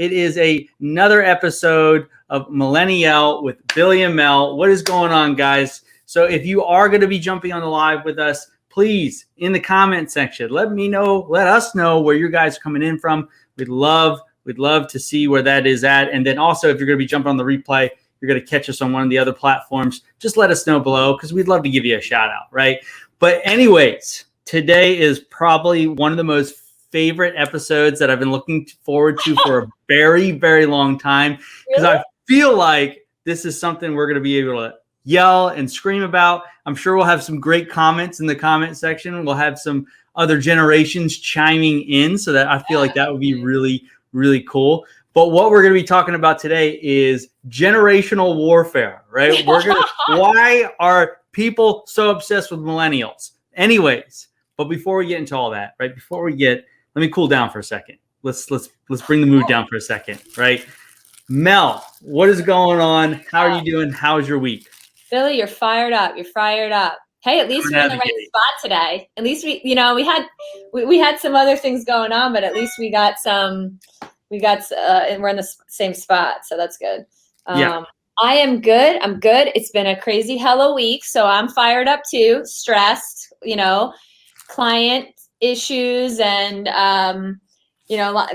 It is another episode of Millennial with Billy and Mel. What is going on, guys? So if you are going to be jumping on the live with us, please, in the comment section, let us know where you guys are coming in from. We'd love to see where that is at. And then also, if you're going to be jumping on the replay, you're going to catch us on one of the other platforms, just let us know below because we'd love to give you a shout out, right? But anyways, today is probably one of the most favorite episodes that I've been looking forward to for a very, very long time because I feel like this is something we're going to be able to yell and scream about. I'm sure we'll have some great comments in the comment section. We'll have some other generations chiming in, so that I feel like that would be really, really cool. But what we're going to be talking about today is generational warfare, right? Why are people so obsessed with millennials? Anyways, but before we get into all that, right? Let me cool down for a second. Let's bring the mood down for a second, right? Mel, what is going on? How are you doing? How's your week? Billy, you're fired up. Hey, at least we're in the right spot today. At least we had some other things going on, but at least we're in the same spot, so that's good. Yeah. I am good. I'm good. It's been a crazy hello week, so I'm fired up too. Stressed, client issues and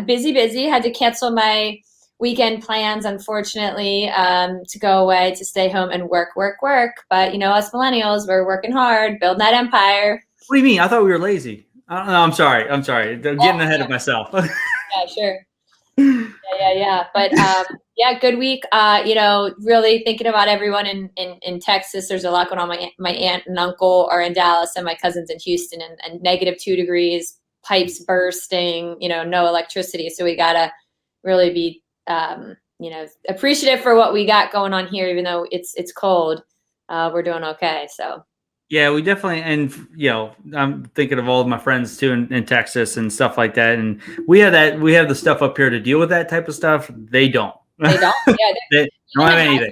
busy. Had to cancel my weekend plans, unfortunately, to go away, to stay home and work. But us millennials, we're working hard, building that empire. What do you mean? I thought we were lazy. I'm sorry. I'm getting ahead of myself. Yeah, sure. Yeah. But good week. Really thinking about everyone in Texas. There's a lot going on. My aunt and uncle are in Dallas, and my cousins in Houston, and -2 degrees, pipes bursting. No electricity. So we gotta really be appreciative for what we got going on here, even though it's cold. We're doing okay. So. Yeah, we definitely, and I'm thinking of all of my friends too in Texas and stuff like that. And we have the stuff up here to deal with that type of stuff. They don't. They don't. Yeah, they don't have anything.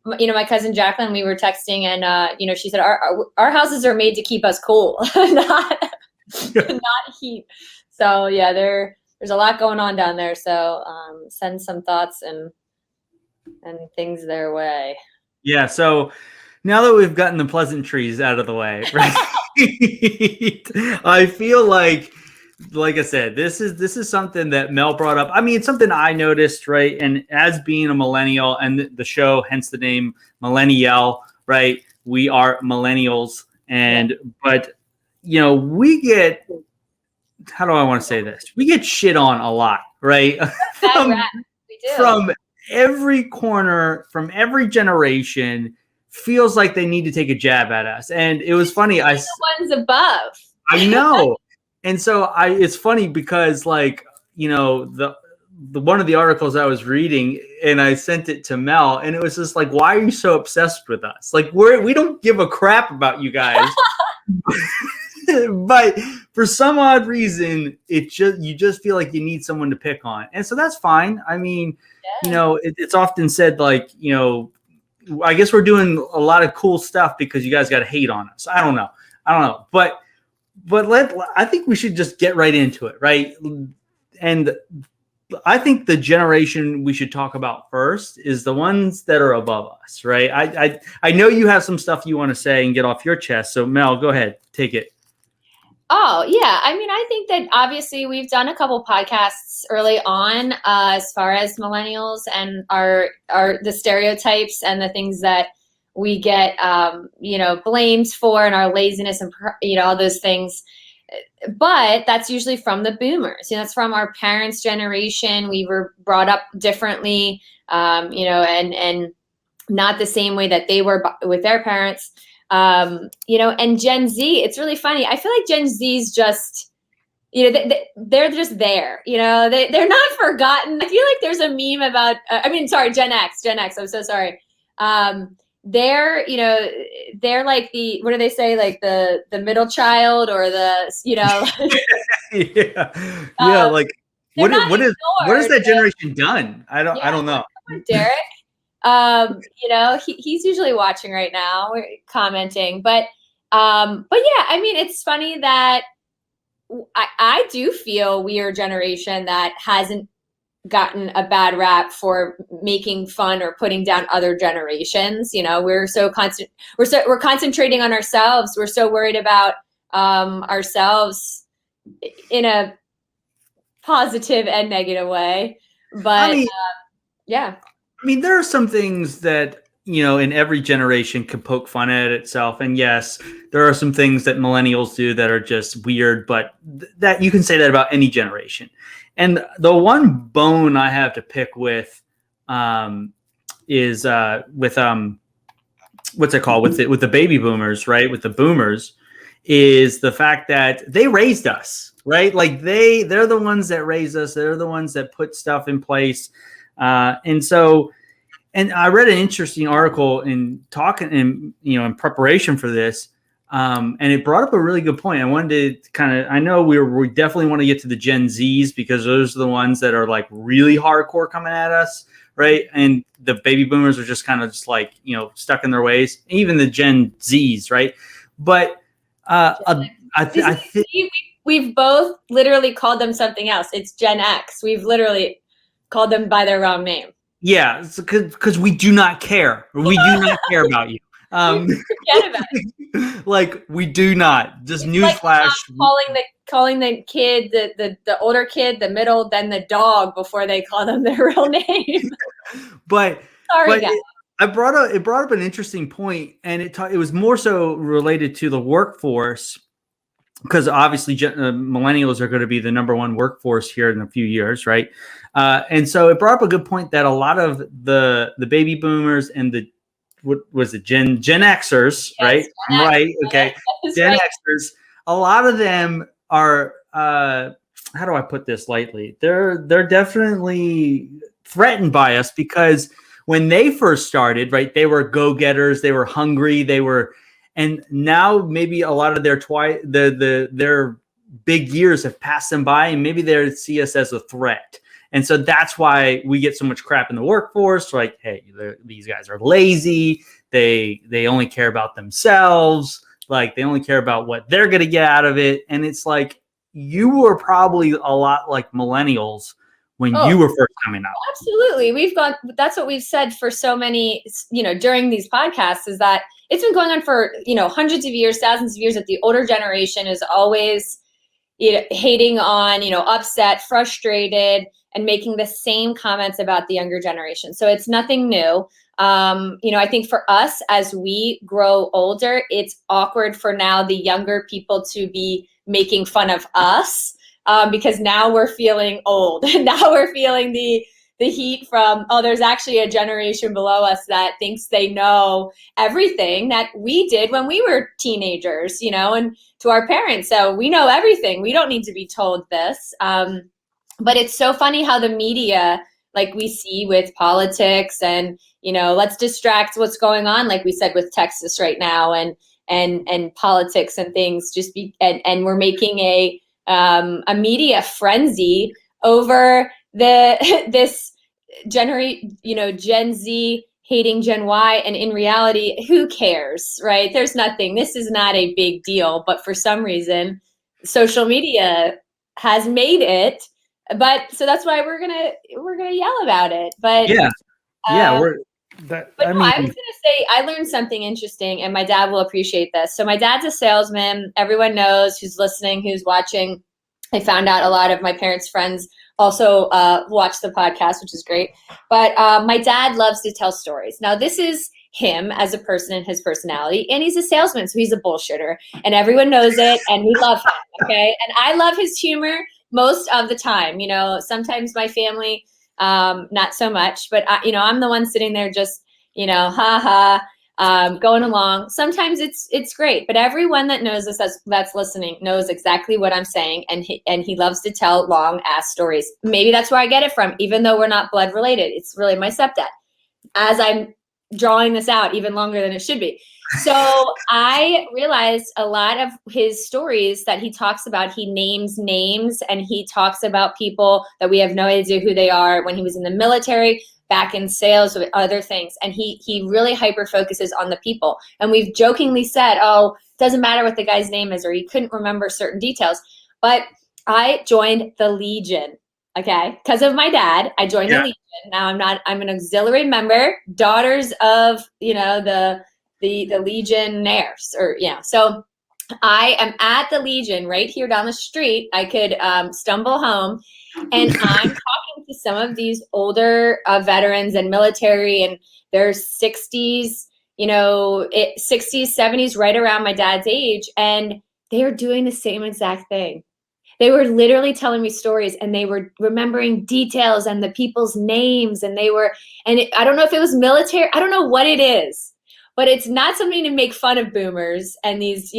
My cousin Jacqueline, we were texting, and she said our houses are made to keep us cool, not heat. So yeah, there's a lot going on down there. So send some thoughts and things their way. Yeah. So. Now that we've gotten the pleasantries out of the way, right? I feel like I said, this is something that Mel brought up. I mean, it's something I noticed, right? And as being a millennial, and the show, hence the name Millennial, right? We are millennials, but we get, how do I want to say this? We get shit on a lot, right? From every corner, from every generation. Feels like they need to take a jab at us. And it was funny. The ones above. I know. And so it's funny because the one of the articles I was reading, and I sent it to Mel, and it was just like, why are you so obsessed with us? Like we don't give a crap about you guys. But for some odd reason, you just feel like you need someone to pick on. And so that's fine. I mean, it's often said I guess we're doing a lot of cool stuff because you guys got to hate on us. I don't know. But I think we should just get right into it, right? And I think the generation we should talk about first is the ones that are above us, right? I know you have some stuff you want to say and get off your chest. So Mel, go ahead, take it. Oh, yeah. I mean, I think that obviously we've done a couple podcasts early on as far as millennials and the stereotypes and the things that we get, blamed for, and our laziness and, all those things. But that's usually from the boomers. That's from our parents' generation. We were brought up differently, and not the same way that they were with their parents. And Gen Z, it's really funny. I feel like Gen Z's just, they're just there, they're not forgotten. I feel like there's a meme about, Gen X, I'm so sorry. They're like what do they say? Like the middle child or the, what has that generation done? I don't know. Derek. He's usually watching right now, commenting, but yeah, I mean, it's funny that I do feel we are a generation that hasn't gotten a bad rap for making fun or putting down other generations. You know, we're concentrating on ourselves. We're so worried about ourselves in a positive and negative way. But yeah. I mean, there are some things that, you know, in every generation can poke fun at itself. And yes, there are some things that millennials do that are just weird, but that you can say that about any generation. And the one bone I have to pick with is with what's it called, with the baby boomers, right? With the boomers, is the fact that they raised us, right? Like they're the ones that raised us. They're the ones that put stuff in place. And I read an interesting article in preparation for this. And it brought up a really good point. I wanted to I know we definitely want to get to the Gen Zs because those are the ones that are like really hardcore coming at us, right? And the baby boomers are just kind of just like, you know, stuck in their ways, even the Gen Zs, right? But I think we've both literally called them something else. It's Gen X. We've literally called them by their wrong name. Yeah, because we do not care. We do not care about you. Forget about it. Like we do not. Just newsflash. Like calling the kid the older kid, the middle, then the dog before they call them their real name. But sorry, guys. It brought up an interesting point, and it was more so related to the workforce, because obviously millennials are going to be the number one workforce here in a few years, right? And so it brought up a good point that a lot of the baby boomers and the what was it Gen Xers, yes, right? Right, okay, Gen Xers. A lot of them are how do I put this lightly? They're definitely threatened by us because when they first started, right, they were go-getters, they were hungry, and now maybe a lot of their big years have passed them by, and maybe they see us as a threat. And so that's why we get so much crap in the workforce. Like, hey, these guys are lazy. They only care about themselves. Like, they only care about what they're going to get out of it. And it's like, you were probably a lot like millennials when you were first coming up. Absolutely. That's what we've said for so many, during these podcasts, is that it's been going on for, hundreds of years, thousands of years, that the older generation is always, hating on, upset, frustrated, and making the same comments about the younger generation. So it's nothing new. I think for us, as we grow older, it's awkward for now the younger people to be making fun of us. Because now we're feeling old. Now we're feeling the heat from, there's actually a generation below us that thinks they know everything that we did when we were teenagers, and to our parents. So we know everything. We don't need to be told this. But it's so funny how the media, like we see with politics and, let's distract what's going on, like we said with Texas right now and politics and things, and we're making a media frenzy over this Gen Z hating Gen Y, and in reality, who cares, right? There's nothing. This is not a big deal, but for some reason, social media has made it. But so that's why we're gonna yell about it. But I was gonna say I learned something interesting, and my dad will appreciate this. So my dad's a salesman. Everyone knows, who's listening, who's watching. I found out a lot of my parents' friends also watch the podcast, which is great. But my dad loves to tell stories. Now, this is him as a person and his personality, and he's a salesman, so he's a bullshitter, and everyone knows it, and we love him, okay? And I love his humor most of the time. Sometimes my family, not so much, but I'm the one sitting there just, going along. Sometimes it's great, but everyone that knows us that's listening knows exactly what I'm saying, and he loves to tell long ass stories. Maybe that's where I get it from, even though we're not blood related. It's really my stepdad. As I'm drawing this out even longer than it should be. So I realized a lot of his stories that he talks about, he names names, and he talks about people that we have no idea who they are, when he was in the military, back in sales, with other things. And he really hyper focuses on the people. And we've jokingly said, it doesn't matter what the guy's name is, or he couldn't remember certain details. But I joined the Legion. Okay, because of my dad, I joined the Legion. Now I'm an auxiliary member, daughters of the Legionnaires, or So I am at the Legion right here down the street. I could stumble home, and I'm talking to some of these older veterans and military, and they're 60s, 60s, 70s, right around my dad's age, and they are doing the same exact thing. They were literally telling me stories, and they were remembering details and the people's names, and I don't know if it was military. I don't know what it is, but it's not something to make fun of boomers and these,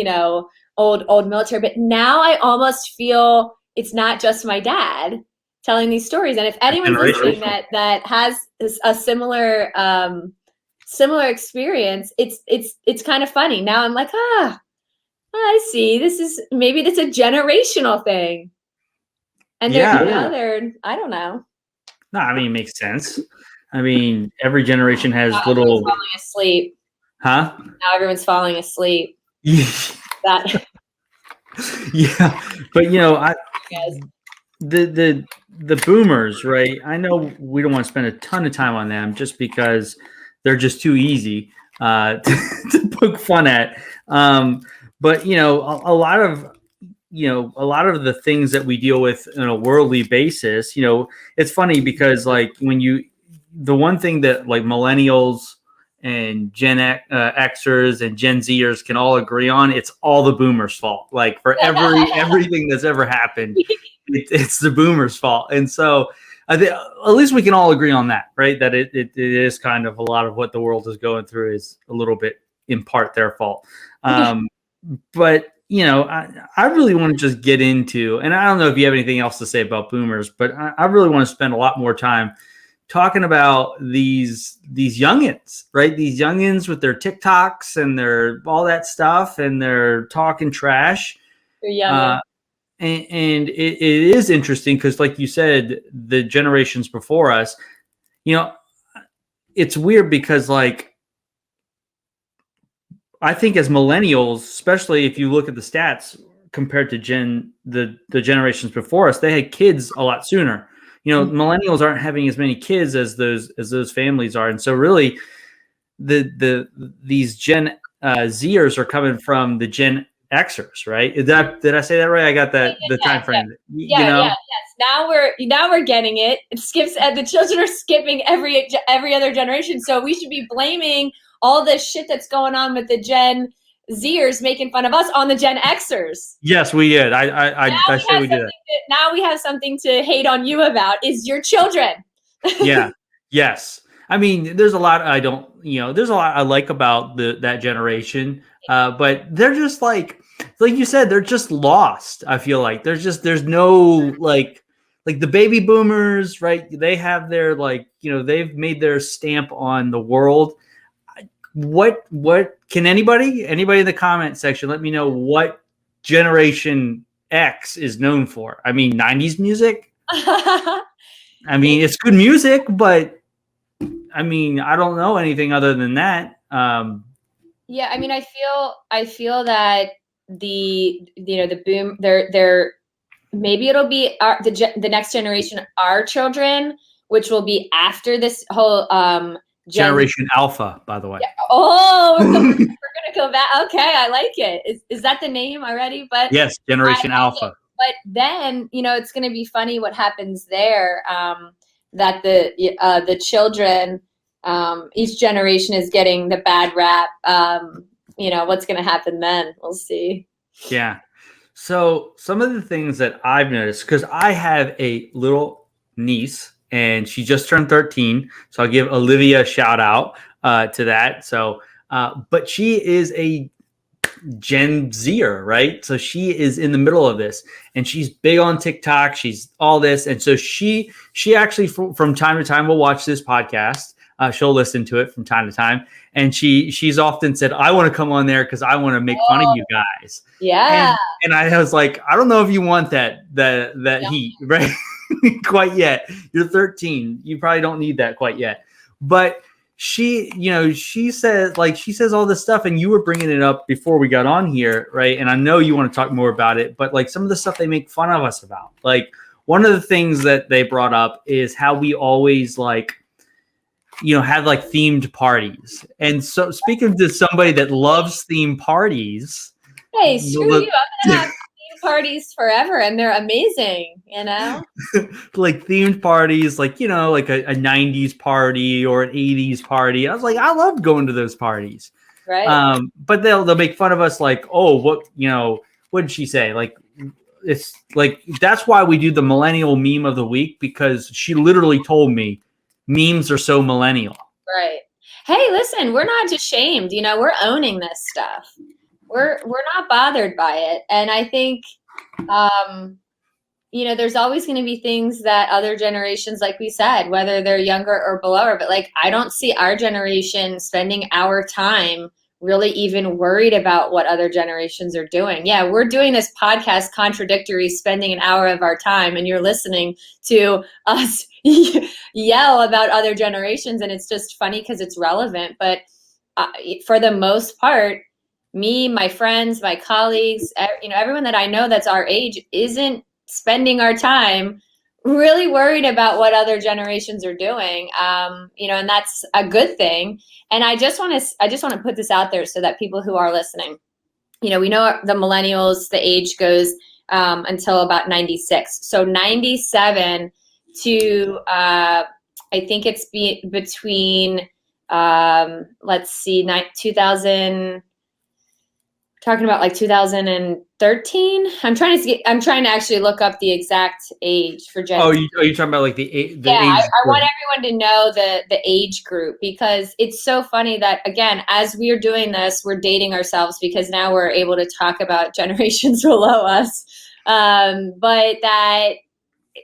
old military. But now I almost feel it's not just my dad telling these stories. And if anyone's listening that has a similar experience, it's kind of funny. Now I'm like, I see. Maybe it's a generational thing. And they're I don't know. No, I mean, it makes sense. I mean, every generation has little. Everyone's falling asleep. Huh? Now everyone's falling asleep. That. Yeah, but the boomers, right? I know we don't want to spend a ton of time on them just because they're just too easy to poke fun at. But a lot of the things that we deal with on a worldly basis, it's funny because like the one thing that like millennials and Gen Xers and Gen Zers can all agree on, it's all the boomers' fault. Like for everything that's ever happened, it's the boomers' fault. And so at least we can all agree on that, right? That it is kind of a lot of what the world is going through is a little bit in part their fault. But I really want to just get into, and I don't know if you have anything else to say about boomers, but I really want to spend a lot more time talking about these youngins, right? These youngins with their TikToks and their all that stuff, and they're talking trash. And it is interesting because, like you said, the generations before us, it's weird because like, I think as millennials, especially if you look at the stats compared to the generations before us, they had kids a lot sooner. Millennials aren't having as many kids as those families are, and so really, these Gen Zers are coming from the Gen Xers, right? Did I say that right? I got that the time frame. Yes. Now we're getting it. It skips, and the children are skipping every other generation. So we should be blaming all this shit that's going on with the Gen Zers making fun of us on the Gen Xers. Yes, we did. I say we did. Now we have something to hate on you about is your children. Yeah. Yes. I mean, there's a lot there's a lot I like about that generation. But they're just like you said, they're just lost. I feel like there's no like the baby boomers, right? They have their they've made their stamp on the world. What can anybody in the comment section let me know what Generation X is known for? I mean, 90s music. I mean, it's good music, but I mean, I don't know anything other than that. Yeah, I mean, I feel that the boom, they're maybe it'll be the next generation, our children, which will be after this whole Generation Alpha, by the way. Yeah. Oh, we're gonna go back. Okay, I like it. Is that the name already? But yes, Generation Alpha. But then it's going to be funny what happens there. That the children, each generation is getting the bad rap. What's going to happen then? We'll see. Yeah. So some of the things that I've noticed, because I have a little niece, and she just turned 13. So I'll give Olivia a shout out to that. So, but she is a Gen Zer, right? So she is in the middle of this, and she's big on TikTok. She's all this. And so she actually from time to time will watch this podcast. She'll listen to it from time to time. And she's often said, I want to come on there because I want to make fun of you guys. Yeah. And I was like, I don't know if you want that heat, right? Quite yet. You're 13. You probably don't need that quite yet. But she says all this stuff, and you were bringing it up before we got on here, right? And I know you want to talk more about it, but like some of the stuff they make fun of us about, like one of the things that they brought up is how we always like, have like themed parties. And so speaking to somebody that loves theme parties, hey, screw you. I'm gonna have theme parties forever, and they're amazing, like themed parties, like, like a 90s party or an 80s party. I was like, I love going to those parties. Right. But they'll make fun of us like, oh, what did she say? Like, it's like, that's why we do the millennial meme of the week, because she literally told me memes are so millennial. Right. Hey, listen, we're not ashamed. We're owning this stuff. We're not bothered by it. And I think, there's always going to be things that other generations, like we said, whether they're younger or below, but like, I don't see our generation spending our time really even worried about what other generations are doing. Yeah, we're doing this podcast contradictory, spending an hour of our time, and you're listening to us yell about other generations, and it's just funny because it's relevant. But for the most part, me, my friends, my colleagues, everyone that I know that's our age isn't spending our time really worried about what other generations are doing, and that's a good thing. And I just want to put this out there so that people who are listening, we know the millennials, the age goes until about 96. So 97 to I think it's between let's see, 2000. Talking about like 2013. I'm trying to actually look up the exact age for Gen. Oh, are you talking about like the age? I want everyone to know the age group, because it's so funny that, again, as we're doing this, we're dating ourselves because now we're able to talk about generations below us. But that,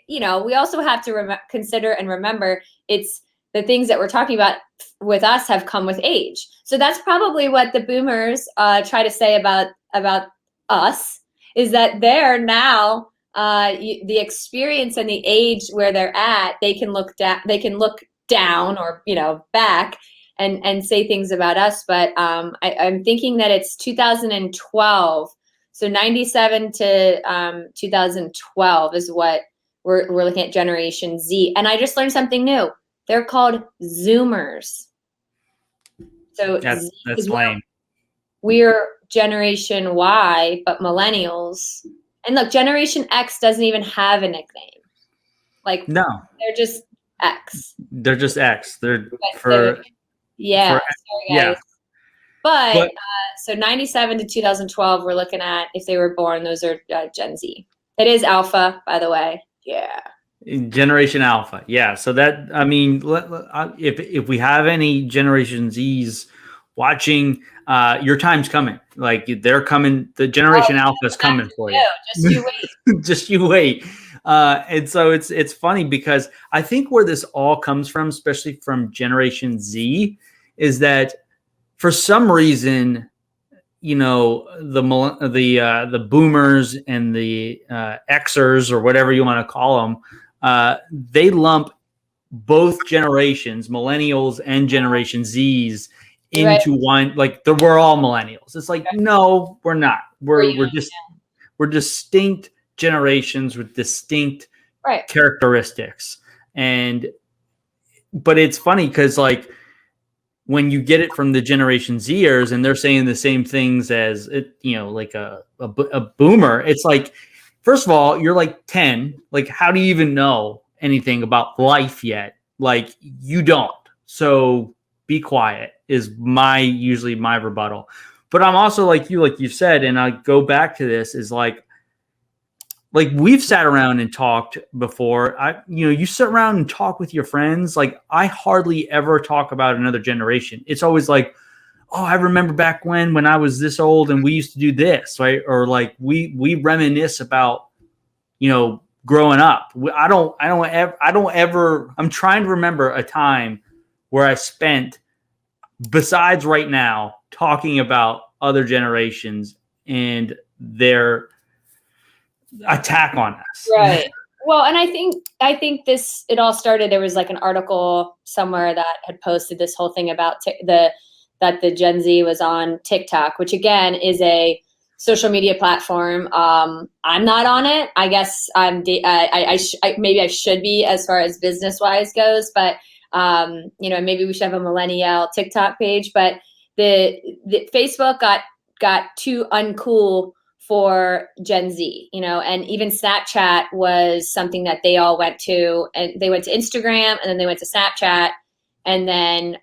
we also have to consider and remember it's the things that we're talking about with us have come with age. So that's probably what the boomers try to say about us, is that they're now the experience and the age where they're at, they can look down or back and say things about us. But I'm thinking that it's 2012. So 97 to 2012 is what we're looking at, Generation Z. And I just learned something new. They're called Zoomers. So that's lame. We're Generation Y, but millennials. And look, Generation X doesn't even have a nickname. Like, no, they're just X. They're just X. They're yeah. But so 97 to 2012, we're looking at, if they were born, those are Gen Z. It is Alpha, by the way. Yeah. Generation Alpha. Yeah. So that, I mean, if we have any Generation Zs watching, your time's coming. Like, they're coming. The Generation Alpha is coming for you. Just you wait. Just you wait. And so it's funny because I think where this all comes from, especially from Generation Z, is that for some reason, the boomers and the Xers, or whatever you want to call them, they lump both generations, millennials and Generation Zs, into one. Like, we're all millennials. It's like, no, we're not. We're distinct generations with distinct characteristics. But it's funny because, like, when you get it from the Generation Zers and they're saying the same things as it, like a boomer, it's like, first of all, you're like 10. Like, how do you even know anything about life yet? Like, you don't. So be quiet is usually my rebuttal. But I'm also like you said, and I go back to this, is like we've sat around and talked before. You sit around and talk with your friends. Like, I hardly ever talk about another generation. It's always like, oh, I remember back when I was this old and we used to do this, right? Or like we reminisce about, growing up. I'm trying to remember a time where I spent, besides right now, talking about other generations and their attack on us. Right. Well, and I think it all started, there was like an article somewhere that had posted this whole thing about that the Gen Z was on TikTok, which again is social media platform. I'm not on it. I guess maybe I should be as far as business wise goes, but maybe we should have a Millennial TikTok page. But the Facebook got too uncool for Gen Z, and even Snapchat was something that they all went to, and they went to Instagram and then they went to Snapchat, and then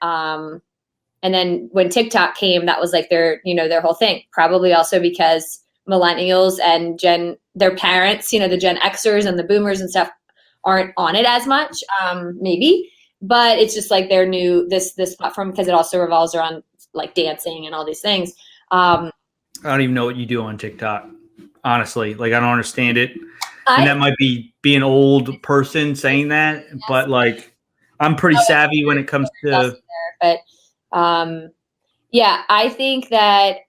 when TikTok came, that was like their whole thing. Probably also because millennials and their parents, the Gen Xers and the boomers and stuff aren't on it as much, maybe, but it's just like their new, this platform, because it also revolves around like dancing and all these things. I don't even know what you do on TikTok, honestly. Like, I don't understand it. And that might be an old person saying that, but like, I'm pretty savvy when it comes to. But I think that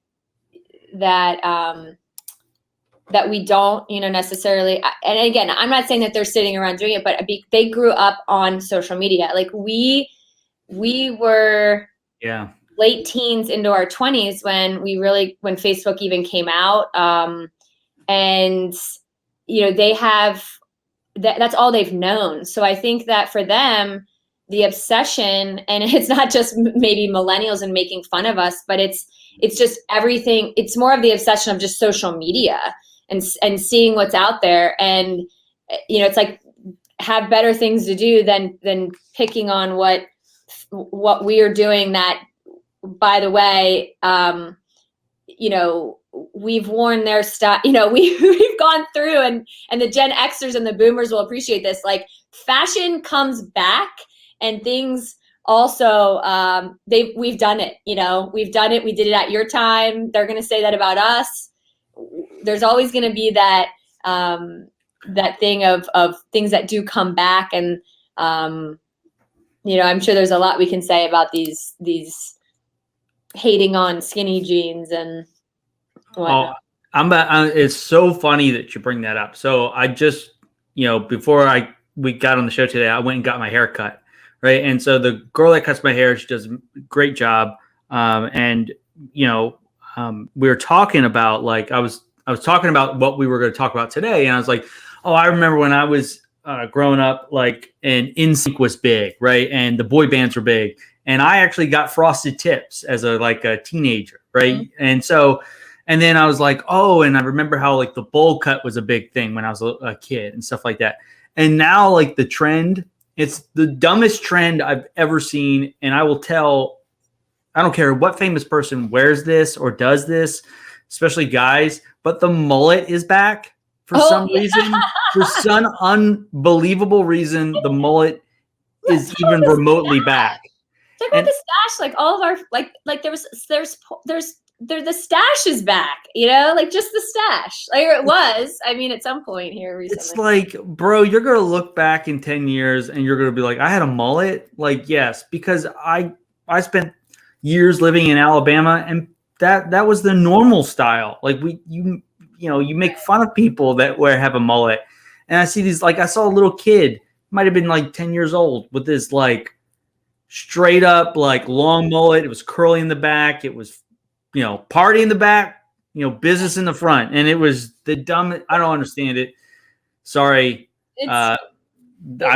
we don't, necessarily. And again, I'm not saying that they're sitting around doing it, but they grew up on social media. Like we were. Yeah. Late teens into our 20s when when Facebook even came out. And, they have, that's all they've known. So I think that for them, the obsession, and it's not just maybe millennials and making fun of us, but it's just everything. It's more of the obsession of just social media and seeing what's out there. And, it's like, have better things to do than picking on what we are doing that, by the way, we've worn their stuff, we've gone through, and the Gen Xers and the boomers will appreciate this. Like, fashion comes back and things also, we've done it, we've done it. We did it at your time. They're going to say that about us. There's always going to be that, that thing of things that do come back. And, I'm sure there's a lot we can say about these hating on skinny jeans and whatnot. It's so funny that you bring that up. So I just, before we got on the show today, I went and got my hair cut, right? And so the girl that cuts my hair, she does a great job. We were talking about, like, I was talking about what we were going to talk about today, and I was like, oh, I remember when I was growing up, like, and NSYNC was big, right? And the boy bands were big. And I actually got frosted tips as a teenager, right? Mm-hmm. And then I was like, oh, and I remember how like the bowl cut was a big thing when I was a kid and stuff like that. And now, like, the trend, it's the dumbest trend I've ever seen. And I will tell, I don't care what famous person wears this or does this, especially guys, but the mullet is back for some reason. For some unbelievable reason, the mullet is even remotely back. Talk about the stash, like all of our like there's the stash is back, like just the stash, like it was. I mean, at some point here recently. It's like, bro, you're gonna look back in 10 years and you're gonna be like, I had a mullet. Like, yes, because I spent years living in Alabama, and that was the normal style. Like, you make fun of people that have a mullet, and I see these, like, I saw a little kid, might have been like 10 years old, with this like straight up like long mullet. It was curly in the back. It was, party in the back, business in the front. And it was the dumbest. I don't understand it. Sorry. I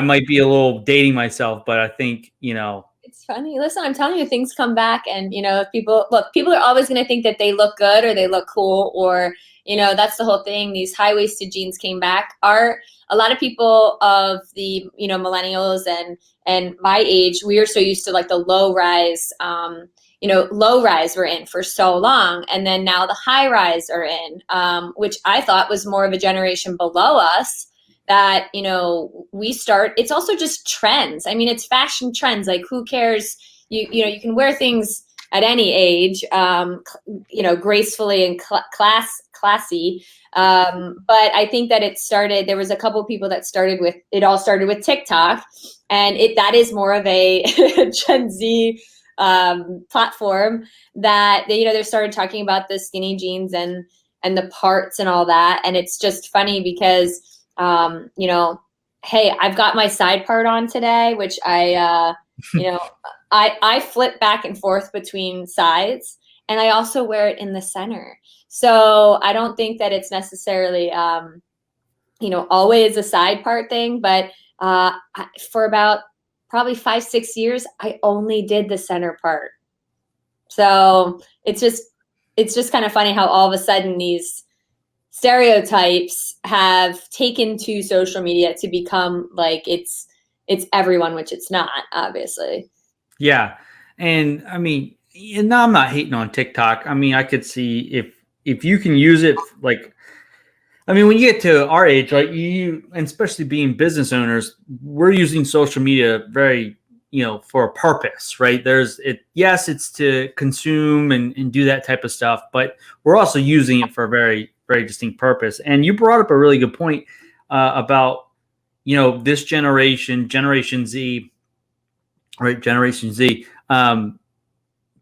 might be a little dating myself, but I think, it's funny. Listen, I'm telling you, things come back, and, people are always going to think that they look good or they look cool, or, that's the whole thing. These high-waisted jeans came back. A lot of people of the, millennials and my age, we are so used to like the low rise, low rise were in for so long. And then now the high rise are in, which I thought was more of a generation below us that, it's also just trends. I mean, it's fashion trends. Like, who cares? You can wear things at any age, gracefully and classy. But I think that there was a couple people that it all started with TikTok, and that is more of a Gen Z platform that they started talking about the skinny jeans and the parts and all that. And it's just funny because, hey, I've got my side part on today, which I flip back and forth between sides. and I also wear it in the center. So I don't think that it's necessarily, always a side part thing, but for about probably 5-6 years, I only did the center part. So it's just kind of funny how all of a sudden these stereotypes have taken to social media to become like it's everyone, which it's not, obviously. Yeah. And I mean, and I'm not hating on TikTok. I mean, I could see if you can use it, like, I mean, when you get to our age, right, and especially being business owners, we're using social media very, for a purpose, right? Yes, it's to consume and do that type of stuff, but we're also using it for a very, very distinct purpose. And you brought up a really good point about, this Generation Z, right? Generation Z,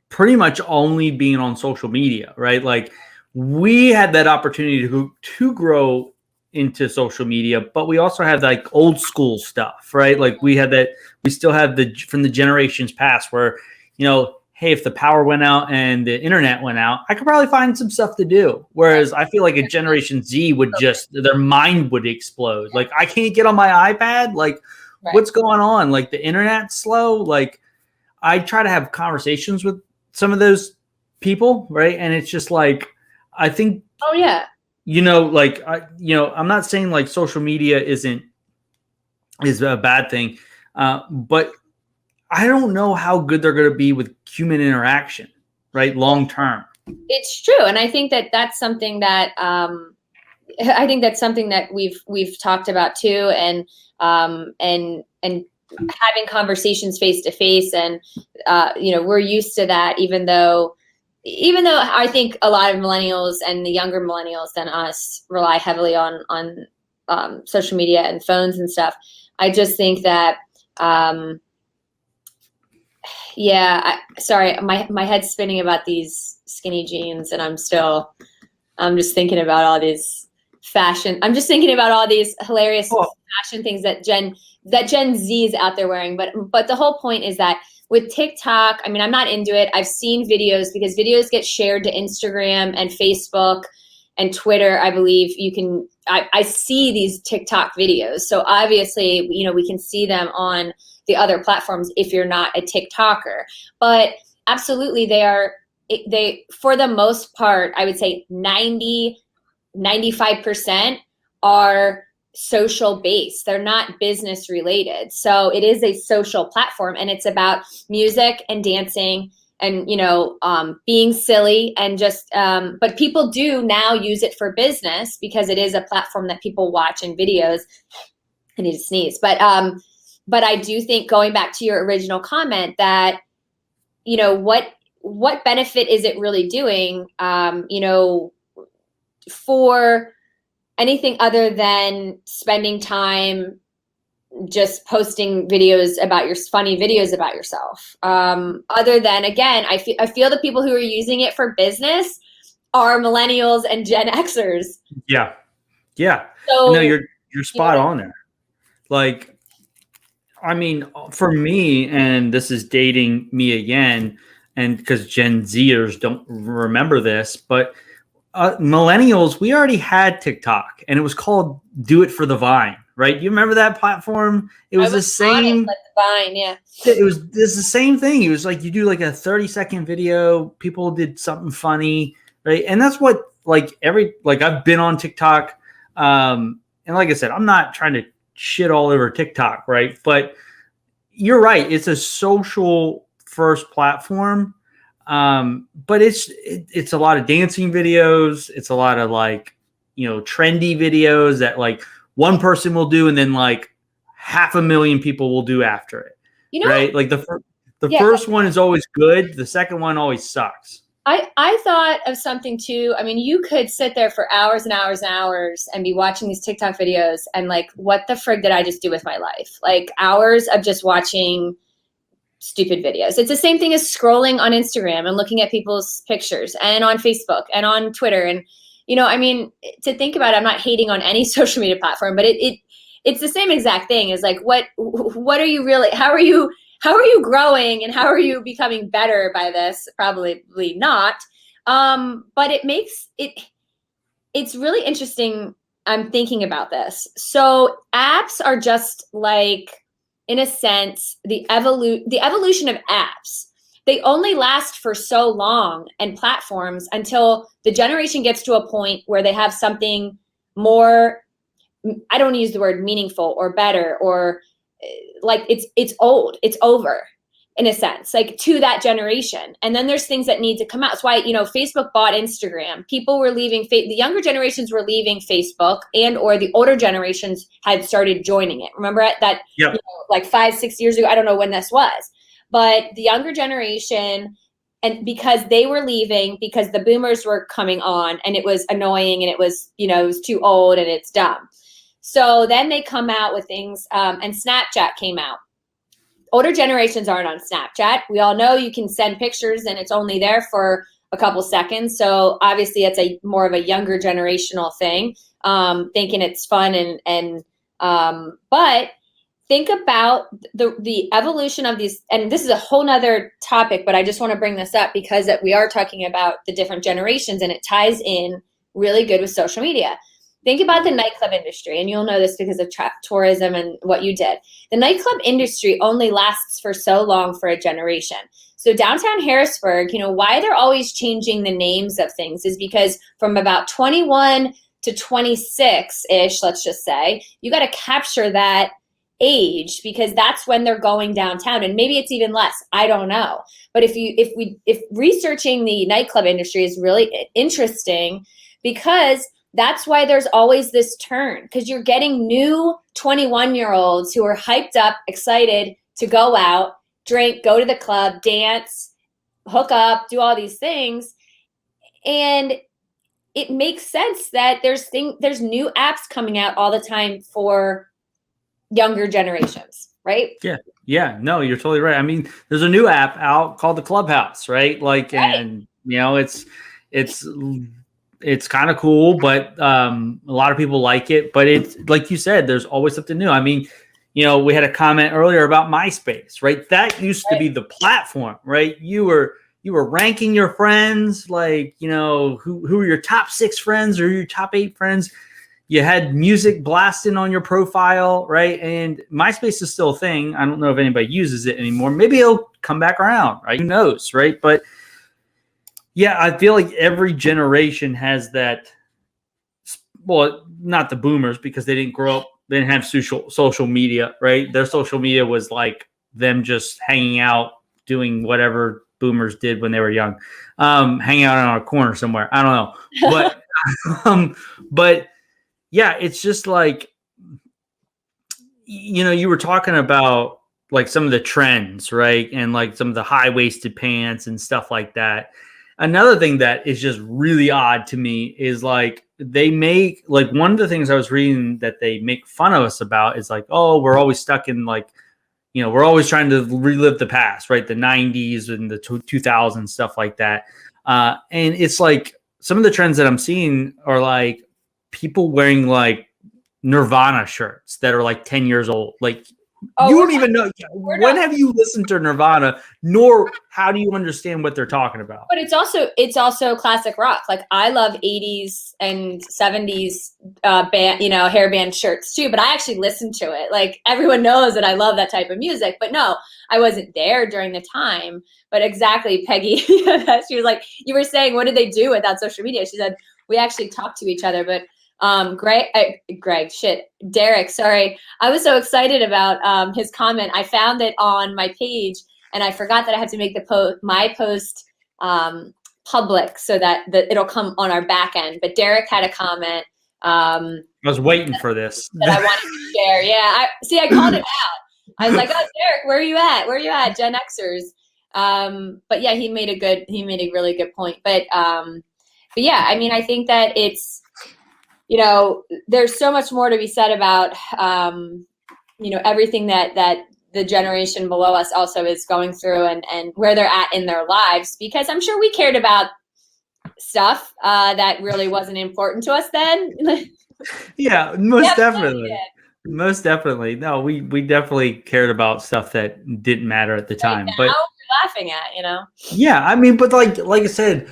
pretty much only being on social media, right? Like, we had that opportunity to grow into social media, but we also had like old school stuff, right? Like we still have from the generations past where, hey, if the power went out and the internet went out, I could probably find some stuff to do. Whereas I feel like a Generation Z would their mind would explode. Like, I can't get on my iPad. Like, right. What's going on? Like, the internet's slow. Like, I try to have conversations with some of those people, right? And it's just like, I think, oh yeah, I'm not saying like social media is a bad thing, but I don't know how good they're going to be with human interaction, right? Long term. It's true, and I think that that's something that we've talked about too, and having conversations face to face, and we're used to that, even though I think a lot of millennials and the younger millennials than us rely heavily on social media and phones and stuff. I just think that, sorry, my head's spinning about these skinny jeans, and I'm just thinking about all these fashion. I'm just thinking about all these hilarious fashion things that Gen Z is out there wearing. But the whole point is that with TikTok, I mean, I'm not into it. I've seen videos because videos get shared to Instagram and Facebook and Twitter. I believe I see these TikTok videos. So obviously, we can see them on the other platforms if you're not a TikToker. But absolutely, they for the most part, I would say 95% are social based. They're not business related. So it is a social platform, and it's about music and dancing and, being silly and just, but people do now use it for business because it is a platform that people watch in videos. I need to sneeze. But I do think, going back to your original comment, that, what benefit is it really doing, for anything other than spending time just posting funny videos about yourself. Other than, again, I feel the people who are using it for business are millennials and Gen Xers. Yeah. Yeah. So, no, you're spot on there. Like, I mean, for me, and this is dating me again, and because Gen Zers don't remember this, but millennials, we already had TikTok, and it was called Do It for the Vine, right? You remember that platform? It was the same. The Vine, yeah. It's the same thing. It was like you do like a 30-second video. People did something funny, right? And that's what I've been on TikTok, and like I said, I'm not trying to shit all over TikTok, right? But you're right. It's a social first platform. But it's a lot of dancing videos. It's a lot of trendy videos that like one person will do, and then like 500,000 people will do after it. Right? Like the first one is always good. The second one always sucks. I thought of something too. I mean, you could sit there for hours and hours and hours and be watching these TikTok videos and like, what the frig did I just do with my life? Like, hours of just watching stupid videos. It's the same thing as scrolling on Instagram and looking at people's pictures, and on Facebook and on Twitter. And, I mean, to think about it, I'm not hating on any social media platform, but it's the same exact thing. Is like, what are you really, how are you growing, and how are you becoming better by this? Probably not. But it makes it's really interesting. I'm thinking about this. So apps are just like, in a sense, the evolution of apps. They only last for so long, and platforms, until the generation gets to a point where they have something more, I don't use the word meaningful or better, or like it's old, it's over, in a sense, like to that generation. And then there's things that need to come out. That's why, Facebook bought Instagram. People were leaving, the younger generations were leaving Facebook, and or the older generations had started joining it. Remember that, Yep. like 5-6 years ago, I don't know when this was, but the younger generation, and because they were leaving, because the boomers were coming on, and it was annoying, and it was, it was too old, and it's dumb. So then they come out with things, and Snapchat came out. Older generations aren't on Snapchat. We all know you can send pictures and it's only there for a couple seconds. So obviously it's a more of a younger generational thing, thinking it's fun but think about the evolution of these, and this is a whole nother topic, but I just want to bring this up because we are talking about the different generations, and it ties in really good with social media. Think about the nightclub industry, and you'll know this because of tourism and what you did. The nightclub industry only lasts for so long for a generation. So downtown Harrisburg, why they're always changing the names of things is because from about 21 to 26-ish, let's just say, you got to capture that age, because that's when they're going downtown, and maybe it's even less, I don't know. But if researching the nightclub industry is really interesting, because that's why there's always this turn, because you're getting new 21-year-olds who are hyped up, excited to go out, drink, go to the club, dance, hook up, do all these things. And it makes sense that there's new apps coming out all the time for younger generations, right? Yeah, no, you're totally right. I mean, there's a new app out called the Clubhouse, right? Like, right. And it's kind of cool, but a lot of people like it. But it's like you said, there's always something new. I mean, we had a comment earlier about Myspace, right? That used to be the platform, right? You were ranking your friends, like, who are your top 6 friends or your top 8 friends. You had music blasting on your profile, right? And Myspace is still a thing. I don't know if anybody uses it anymore. Maybe it'll come back around, right? Who knows, right? But yeah, I feel like every generation has that. Well, not the boomers, because they didn't grow up, they didn't have social media, right? Their social media was like them just hanging out, doing whatever boomers did when they were young, hanging out on a corner somewhere. I don't know, but yeah, it's just like, you were talking about like some of the trends, right? And like some of the high-waisted pants and stuff like that. Another thing that is just really odd to me is like they make, like, one of the things I was reading that they make fun of us about is like, oh, we're always stuck in like, we're always trying to relive the past, right? The 90s and the 2000s, stuff like that. And it's like some of the trends that I'm seeing are like people wearing like Nirvana shirts that are like 10 years old. Like, you don't even know. When have you listened to Nirvana, nor how do you understand what they're talking about? But it's also classic rock. Like, I love 80s and 70s band, hair band shirts too, but I actually listen to it. Like, everyone knows that I love that type of music, but no, I wasn't there during the time. But exactly, Peggy, she was like, you were saying, what did they do without social media? She said, we actually talked to each other, but Derek, sorry. I was so excited about his comment. I found it on my page, and I forgot that I had to make my post public so that it'll come on our back end. But Derek had a comment. I was waiting for this. That I wanted to share. Yeah, I called it out. I was like, oh, Derek, where are you at? Where are you at, Gen Xers? But yeah, he made a really good point. But yeah, I mean, I think that it's, there's so much more to be said about, everything that the generation below us also is going through and where they're at in their lives, because I'm sure we cared about stuff that really wasn't important to us then. Yeah, most definitely. Most definitely. No, we definitely cared about stuff that didn't matter at the time. Now but we're laughing at, Yeah, I mean, but like I said,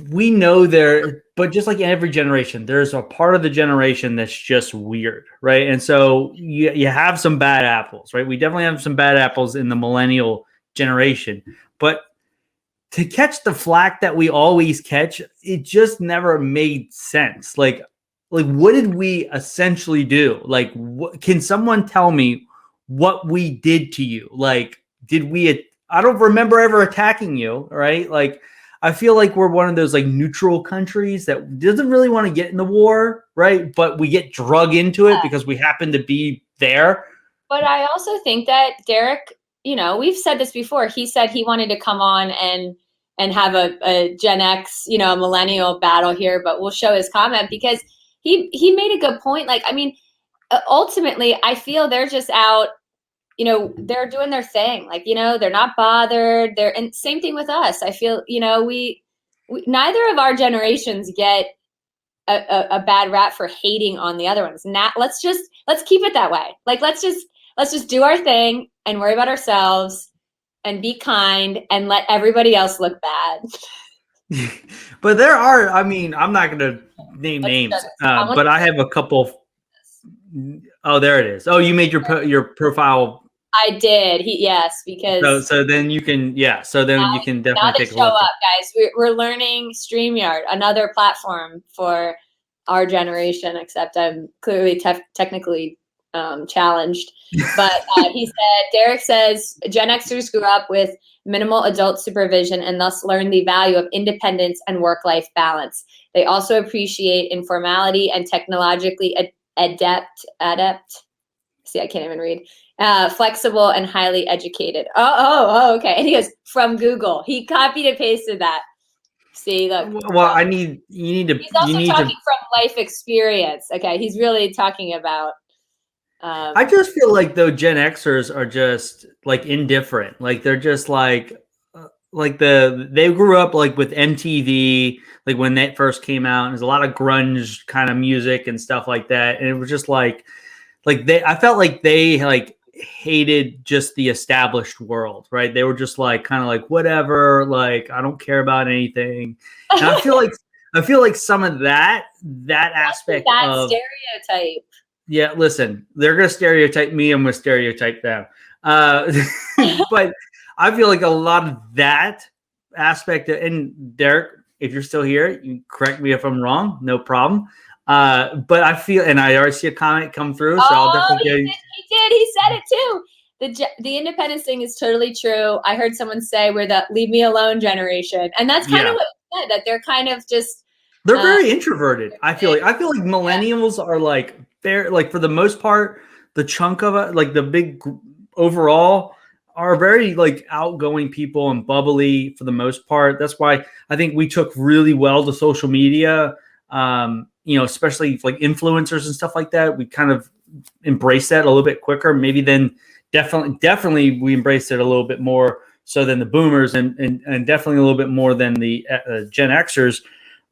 we know there, but just like every generation, there's a part of the generation that's just weird, right? And so you have some bad apples, right? We definitely have some bad apples in the millennial generation, but to catch the flack that we always catch, it just never made sense. Like what did we essentially do? Like, can someone tell me what we did to you? Like, did we? I don't remember ever attacking you, right? Like, I feel like we're one of those like neutral countries that doesn't really want to get in the war, right? But we get drug into it because we happen to be there. But I also think that Derek, we've said this before. He said he wanted to come on and have a Gen X, a millennial battle here, but we'll show his comment because he made a good point. Like, I mean, ultimately, I feel they're just out, they're doing their thing. Like, they're not bothered. And same thing with us. I feel, we neither of our generations get a bad rap for hating on the other ones. Let's keep it that way. Like, let's just do our thing and worry about ourselves and be kind and let everybody else look bad. But there are, I mean, I'm not going to name names, but I have a couple. Oh, there it is. Oh, you made your profile. I did. Yes, because so then you can, so then you can definitely take a look. Show up, guys. We're learning StreamYard, another platform for our generation, except I'm clearly technically challenged. But Derek says Gen Xers grew up with minimal adult supervision and thus learned the value of independence and work-life balance. They also appreciate informality and technologically adept. See, I can't even read. Flexible and highly educated. Okay. And he goes, from Google. He copied and pasted that. See, look. Well, you need to. He's also talking from life experience. Okay, he's really talking about. I just feel like though Gen Xers are just like indifferent. Like they're just like they grew up like with MTV, like when that first came out. And there's a lot of grunge kind of music and stuff like that, and it was just like I felt like they like hated just the established world, right? They were just like kind of like whatever, like I don't care about anything. And I feel like some of that aspect of stereotype. Yeah, listen, they're gonna stereotype me. I'm gonna stereotype them. But I feel like a lot of that aspect and Derek, if you're still here, you correct me if I'm wrong, no problem. But I feel, and I already see a comment come through, so I'll definitely he did. He said it too. The independence thing is totally true. I heard someone say we're the leave me alone generation, and that's kind of what he said, that they're kind of just they're very introverted. I feel like millennials are like they're like for the most part, the chunk of it, like the big overall, are very like outgoing people and bubbly for the most part. That's why I think we took really well to social media. Especially like influencers and stuff like that, we kind of embrace that a little bit quicker. Maybe then definitely we embraced it a little bit more so than the boomers and definitely a little bit more than the Gen Xers.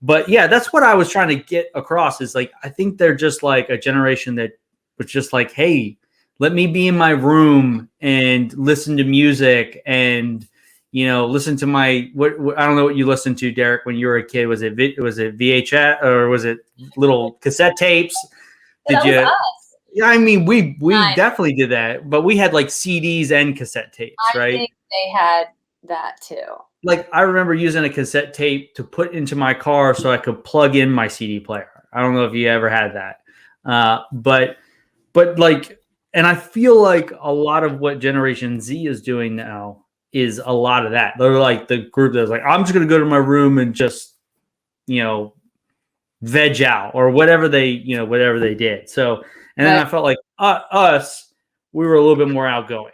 But yeah, that's what I was trying to get across is like, I think they're just like a generation that was just like, hey, let me be in my room and listen to music and, listen to my, what I don't know what you listened to, Derek, when you were a kid. Was it VHS or was it little cassette tapes? Did you? Us. Yeah, I mean, we definitely did that, but we had like CDs and cassette tapes, right? I think they had that too. Like I remember using a cassette tape to put into my car so I could plug in my CD player. I don't know if you ever had that, but like, and I feel like a lot of what Generation Z is doing now is a lot of that. They're like the group that's like, I'm just going to go to my room and just, veg out or whatever they did. So, and then I felt like we were a little bit more outgoing.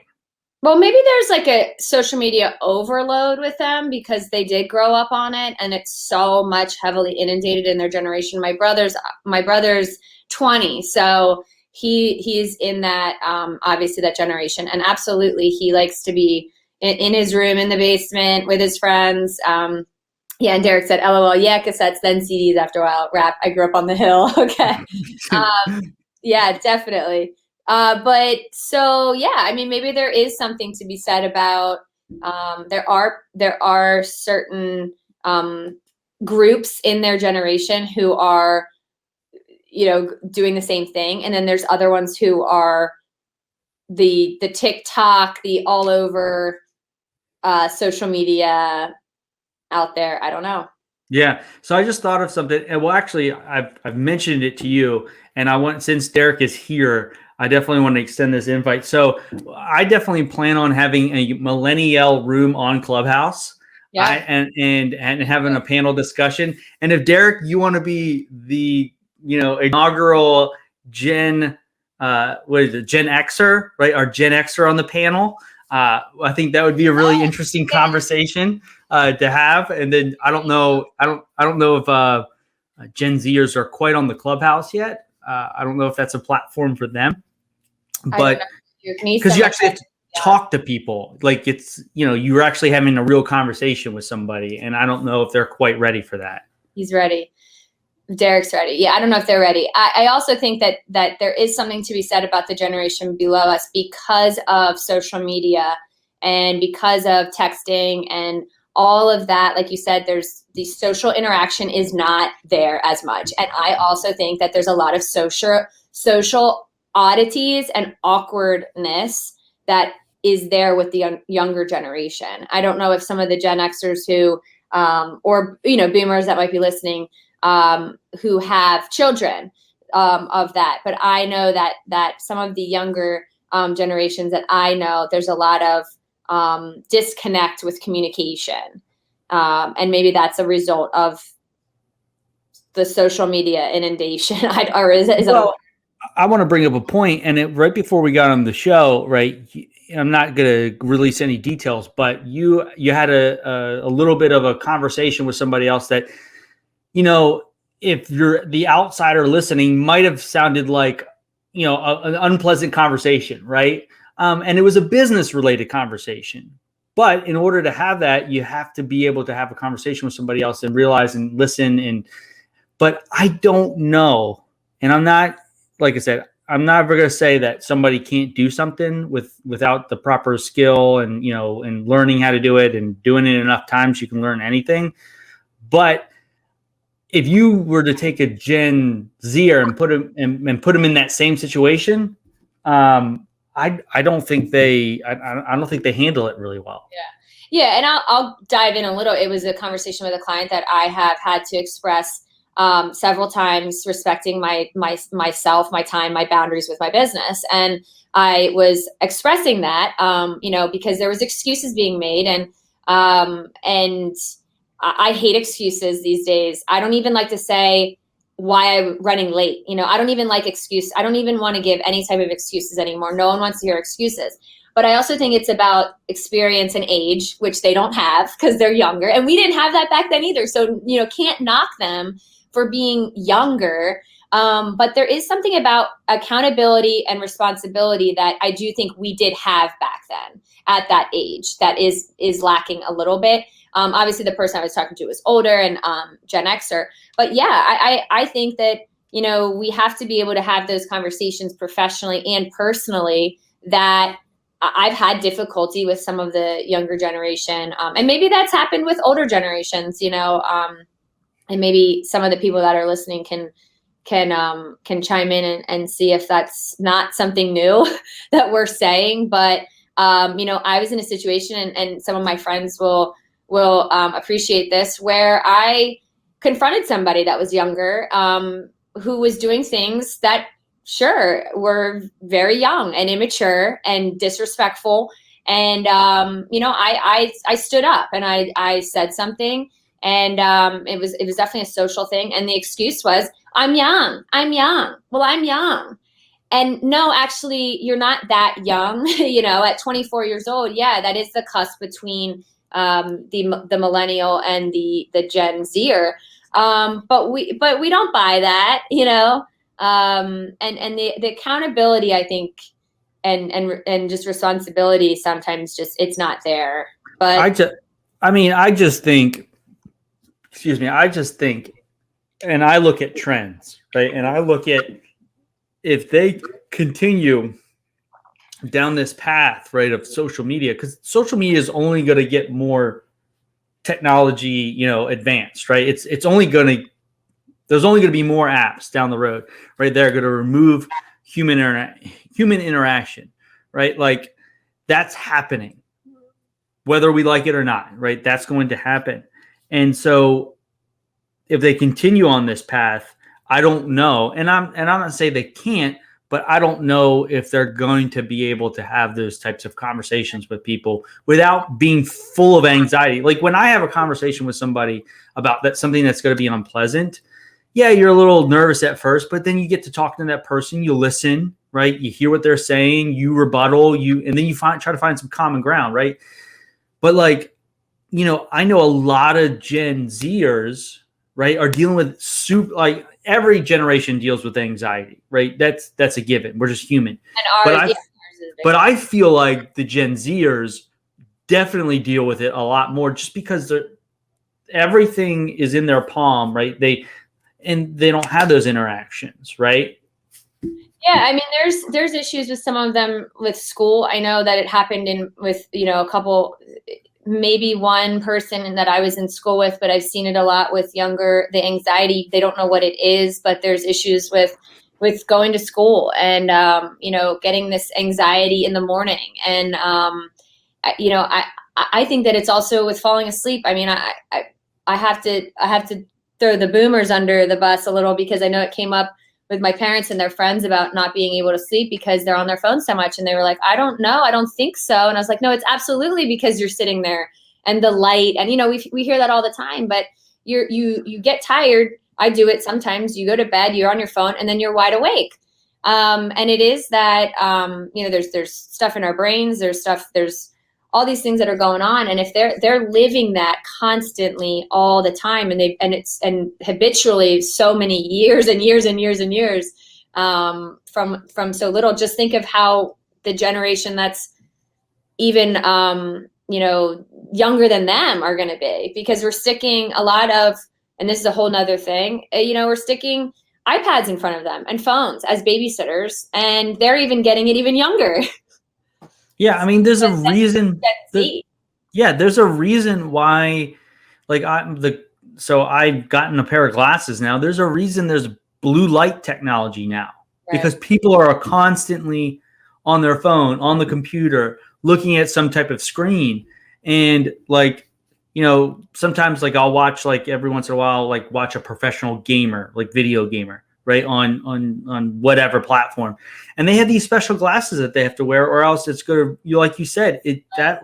Well, maybe there's like a social media overload with them because they did grow up on it and it's so much heavily inundated in their generation. My brother's 20, so he's in that obviously that generation, and absolutely he likes to be in his room in the basement with his friends. Yeah, and Derek said, LOL, yeah, cassettes, then CDs after a while. Rap, I grew up on the hill. Okay. Yeah, definitely. But so, yeah, I mean, maybe there is something to be said about there are certain groups in their generation who are, doing the same thing. And then there's other ones who are the TikTok, the all over social media out there. I don't know. Yeah. So I just thought of something. And well, actually, I've mentioned it to you, and since Derek is here, I definitely want to extend this invite. So I definitely plan on having a Millennial room on Clubhouse. Yeah. And having a panel discussion. And if Derek, you want to be the inaugural Gen Xer, right? Our Gen Xer on the panel. I think that would be a really interesting conversation to have. And then I don't know if Gen Zers are quite on the Clubhouse yet. I don't know if that's a platform for them, but because you actually have to talk to people, like it's you're actually having a real conversation with somebody, and I don't know if they're quite ready for that. He's ready. Derek's ready. Yeah, I don't know if they're ready. I also think that there is something to be said about the generation below us because of social media and because of texting and all of that. Like you said, there's the social interaction is not there as much. And I also think that there's a lot of social oddities and awkwardness that is there with the younger generation. I don't know if some of the Gen Xers who, or boomers that might be listening, who have children of that. But I know that some of the younger generations that I know, there's a lot of disconnect with communication. And maybe that's a result of the social media inundation. I want to bring up a point, and right before we got on the show, right, I'm not going to release any details, but you had a little bit of a conversation with somebody else that, if you're the outsider listening, might have sounded like, an unpleasant conversation, right? And it was a business related conversation. But in order to have that, you have to be able to have a conversation with somebody else and realize and listen. But I don't know. And I'm not, like I said, I'm not ever going to say that somebody can't do something without the proper skill and, and learning how to do it and doing it enough times, you can learn anything. But if you were to take a Gen Zer and put him in that same situation, I don't think they handle it really well. Yeah. And I'll dive in a little. It was a conversation with a client that I have had to express several times, respecting myself, my time, my boundaries with my business. And I was expressing that, because there was excuses being made, and I hate excuses these days. I don't even like to say why I'm running late. I don't even like excuse. I don't even want to give any type of excuses anymore. No one wants to hear excuses. But I also think it's about experience and age, which they don't have because they're younger. And we didn't have that back then either. So, can't knock them for being younger. But there is something about accountability and responsibility that I do think we did have back then at that age that is lacking a little bit. Obviously, the person I was talking to was older and Gen Xer. But yeah, I think that, we have to be able to have those conversations professionally and personally. That I've had difficulty with some of the younger generation. And maybe that's happened with older generations, and maybe some of the people that are listening can chime in and see if that's not something new that we're saying. But, I was in a situation, and some of my friends will appreciate this, where I confronted somebody that was younger, who was doing things that sure were very young and immature and disrespectful. And, I stood up and I said something, and it was definitely a social thing. And the excuse was, I'm young. Well, I'm young. And no, actually, you're not that young, at 24 years old. Yeah, that is the cusp between the millennial and the Gen Zer. But we don't buy that, and the accountability, I think, and just responsibility sometimes it's not there. But I just think, and I look at trends, right? And I look at, if they continue down this path, right, of social media, because social media is only going to get more technology, you know, advanced, right? It's only going to, there's only going to be more apps down the road, right? They're going to remove human interaction, right? Like that's happening, whether we like it or not, right? That's going to happen. And so if they continue on this path, I don't know. And I'm not saying they can't, but I don't know if they're going to be able to have those types of conversations with people without being full of anxiety. Like when I have a conversation with somebody about that, something that's going to be unpleasant, yeah, you're a little nervous at first, but then you get to talk to that person, you listen, right? You hear what they're saying, you rebuttal, and then you try to find some common ground, right? But like, you know, I know a lot of Gen Zers, right, are dealing with like every generation deals with anxiety, right? That's a given. We're just human. And ours, but I feel like the Gen Zers definitely deal with it a lot more, just because everything is in their palm, right? They don't have those interactions, right? Yeah, I mean, there's issues with some of them with school. I know that it happened with, you know, a couple, maybe one person that I was in school with, but I've seen it a lot with the anxiety. They don't know what it is, but there's issues with going to school and, you know, getting this anxiety in the morning. And, you know, I think that it's also with falling asleep. I mean, I have to throw the boomers under the bus a little, because I know it came up with my parents and their friends about not being able to sleep because they're on their phone so much. And they were like, I don't know. I don't think so. And I was like, no, it's absolutely because you're sitting there and the light. And, you know, we hear that all the time, but you get tired. I do it sometimes. You go to bed, you're on your phone, and then you're wide awake. And it is that, you know, there's stuff in our brains, there's all these things that are going on. And if they're living that constantly all the time, and habitually so many years and years and years and years, from so little, just think of how the generation that's even, you know, younger than them are going to be, because we're sticking a lot of, and this is a whole nother thing, you know, we're sticking iPads in front of them and phones as babysitters, and they're even getting it even younger. Yeah, I mean, there's a reason. There's a reason why, like so I've gotten a pair of glasses now. There's a reason there's blue light technology now, right? Because people are constantly on their phone, on the computer, looking at some type of screen. And like, you know, sometimes like I'll watch, like every once in a while, like watch a professional gamer, like video gamer, right, on whatever platform, and they have these special glasses that they have to wear, or else it's going to, like you said, that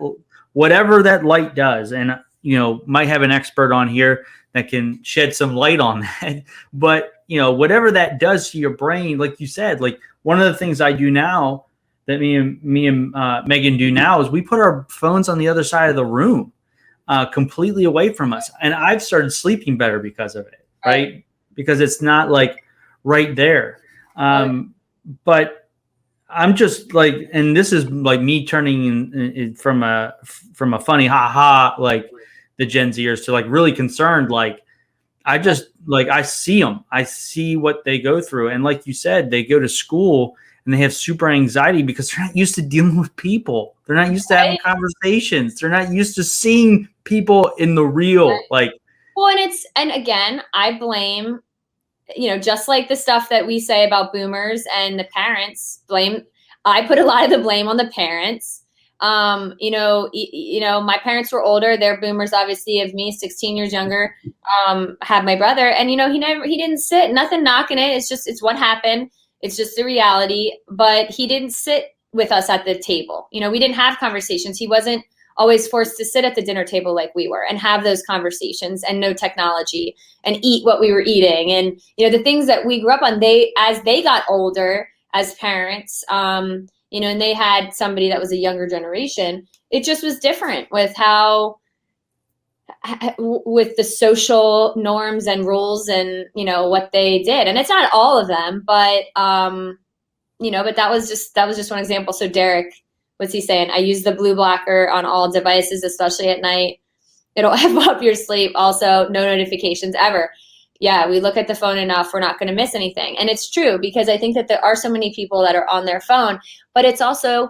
whatever that light does, and you know, might have an expert on here that can shed some light on that, but you know, whatever that does to your brain, like you said, like one of the things I do now, that me and Megan do now, is we put our phones on the other side of the room, completely away from us, and I've started sleeping better because of it, right? Because it's not like right there. But I'm just like, and this is like me turning in from a funny haha, like the Gen Zers, to like really concerned. Like I just, like, I see them, I see what they go through. And like you said, they go to school and they have super anxiety because they're not used to dealing with people. They're not used to having conversations. They're not used to seeing people in the real, like. Well, and again, I blame, you know, just like the stuff that we say about boomers and the parents, I put a lot of the blame on the parents. You know, my parents were older. They're boomers, obviously, of me, 16 years younger. Had my brother, and you know, he didn't sit. Nothing knocking it. It's what happened. It's just the reality. But he didn't sit with us at the table. You know, we didn't have conversations. He wasn't always forced to sit at the dinner table like we were and have those conversations, and no technology, and eat what we were eating. And, you know, the things that we grew up on, as they got older as parents, you know, and they had somebody that was a younger generation, it just was different with with the social norms and rules and, you know, what they did. And it's not all of them, but, you know, but that was just one example. So Derek, what's he saying? I use the blue blocker on all devices, especially at night. It'll F up your sleep. Also, no notifications ever. Yeah, we look at the phone enough, we're not going to miss anything. And it's true, because I think that there are so many people that are on their phone, but it's also,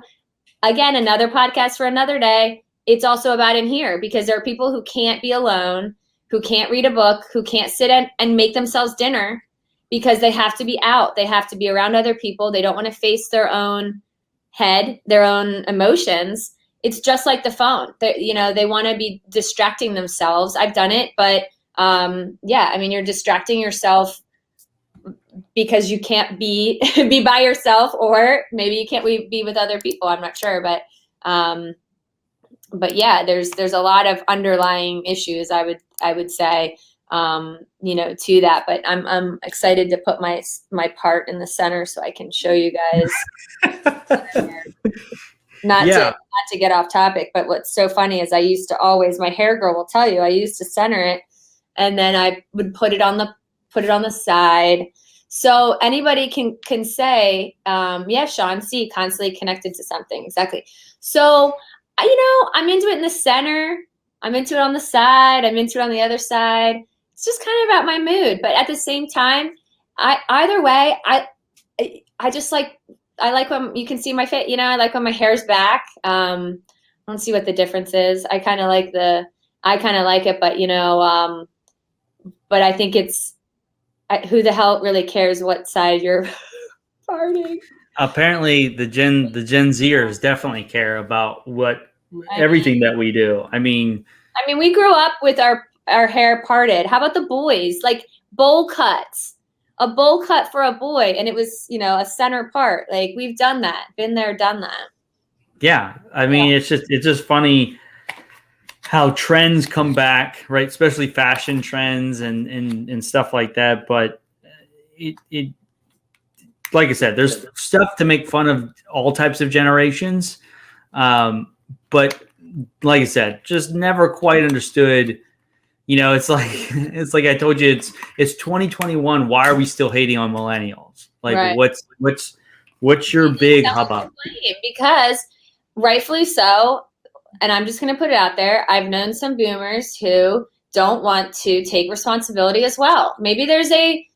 again, another podcast for another day. it's also about in here, because there are people who can't be alone, who can't read a book, who can't sit and make themselves dinner because they have to be out. They have to be around other people. They don't want to face their own head, their own emotions. It's just like the phone. They want to be distracting themselves. I've done it, but yeah, I mean, you're distracting yourself because you can't be by yourself, or maybe you can't be with other people. I'm not sure, but yeah, there's a lot of underlying issues, I would say, to that. But I'm excited to put my part in the center so I can show you guys. Not to get off topic, but what's so funny is I used to always, my hair girl will tell you, I used to center it, and then I would put it on the side. So anybody can say, yeah, Sean, see, constantly connected to something. Exactly. So, I'm into it in the center. I'm into it on the side. I'm into it on the other side. It's just kind of about my mood. But at the same time, either way, I just like, I like when you can see my face, I like when my hair's back. I don't see what the difference is. I kind of like it, but but I think who the hell really cares what side you're farting? Apparently the Gen Zers definitely care about everything that we do. I mean, we grew up with our hair parted. How about the boys? Like bowl cuts. A bowl cut for a boy, and it was, a center part. Like, we've done that, been there, done that. Yeah, I mean, it's just funny how trends come back, right? Especially fashion trends and stuff like that. But it like I said, there's stuff to make fun of all types of generations. But like I said, just never quite understood. It's like I told you, it's 2021. Why are we still hating on millennials? Like, right. What's your big hubbub? Because rightfully so, and I'm just going to put it out there, I've known some boomers who don't want to take responsibility as well. Maybe there is a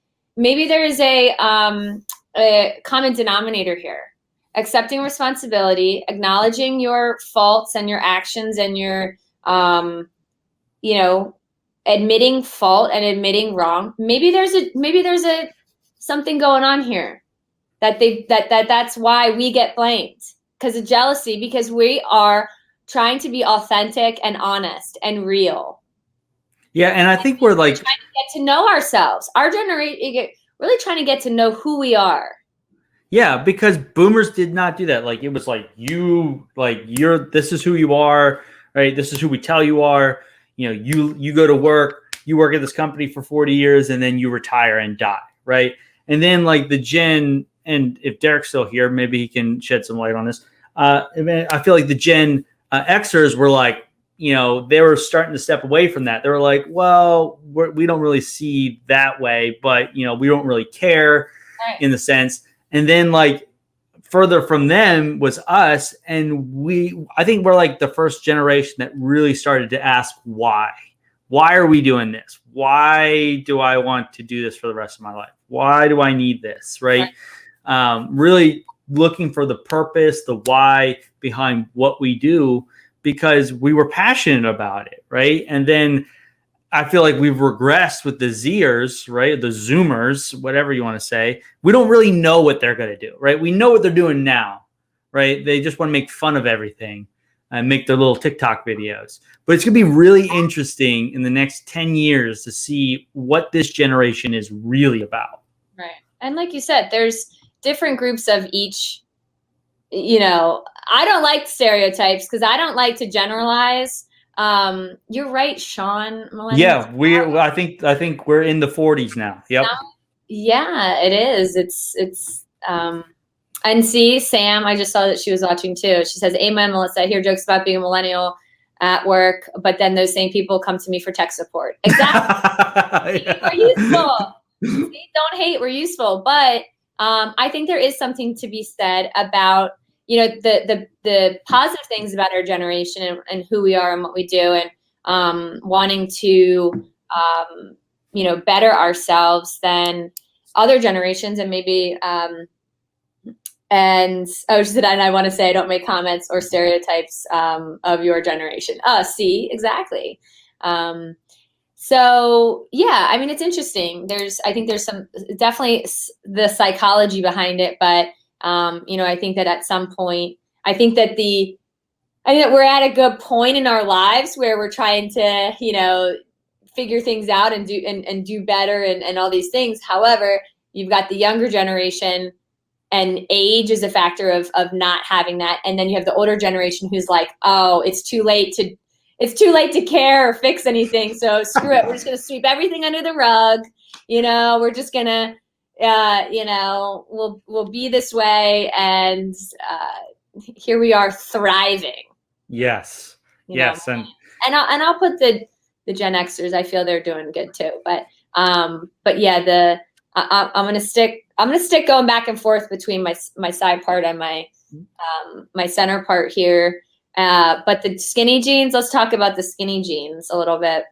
common denominator here. Accepting responsibility, acknowledging your faults and your actions and your admitting fault and admitting wrong. Maybe there's a something going on here that's why we get blamed, because of jealousy, because we are trying to be authentic and honest and real. Yeah, and I think we're like trying to get to know ourselves. Our generation really trying to get to know who we are. Yeah, because boomers did not do that. Like, it was like this is who you are, right? This is who we tell you are. You go to work, you work at this company for 40 years, and then you retire and die, right? And then like the Gen, and if Derek's still here, maybe he can shed some light on this. I feel like the Gen Xers were like, they were starting to step away from that. They were like, well, we don't really see that way, but we don't really care, right, in the sense. And then like further from them was us, and I think we're like the first generation that really started to ask why. Why are we doing this? Why do I want to do this for the rest of my life? Why do I need this? Right? Really looking for the purpose, the why behind what we do, because we were passionate about it, right? And then I feel like we've regressed with the Zers, right? The Zoomers, whatever you want to say. We don't really know what they're going to do, right? We know what they're doing now, right? They just want to make fun of everything and make their little TikTok videos. But it's going to be really interesting in the next 10 years to see what this generation is really about. Right. And like you said, there's different groups of each, I don't like stereotypes because I don't like to generalize. You're right, Sean. Yeah, I think we're in the 40s now. Yep. Yeah, it is. It's and see, Sam, I just saw that she was watching too. She says, "Amen, Melissa. I hear jokes about being a millennial at work, but then those same people come to me for tech support." Exactly. Yeah. We're useful. See, don't hate. We're useful, but I think there is something to be said about the positive things about our generation and who we are and what we do, and wanting to better ourselves than other generations, and maybe And she said, and I want to say I don't make comments or stereotypes of your generation. See, exactly. So yeah, I mean, it's interesting. I think there's some definitely the psychology behind it, but I think that at some point, I think that we're at a good point in our lives where we're trying to, figure things out and do better and all these things. However, you've got the younger generation, and age is a factor of not having that. And then you have the older generation who's like, oh, it's too late to care or fix anything. So screw it. We're just going to sweep everything under the rug. We're just going to, we'll be this way. And here we are thriving. Yes. Yes. And I'll put the Gen Xers. I feel they're doing good too. But yeah, I'm going to stick going back and forth between my side part and my center part here. But the skinny jeans, let's talk about the skinny jeans a little bit.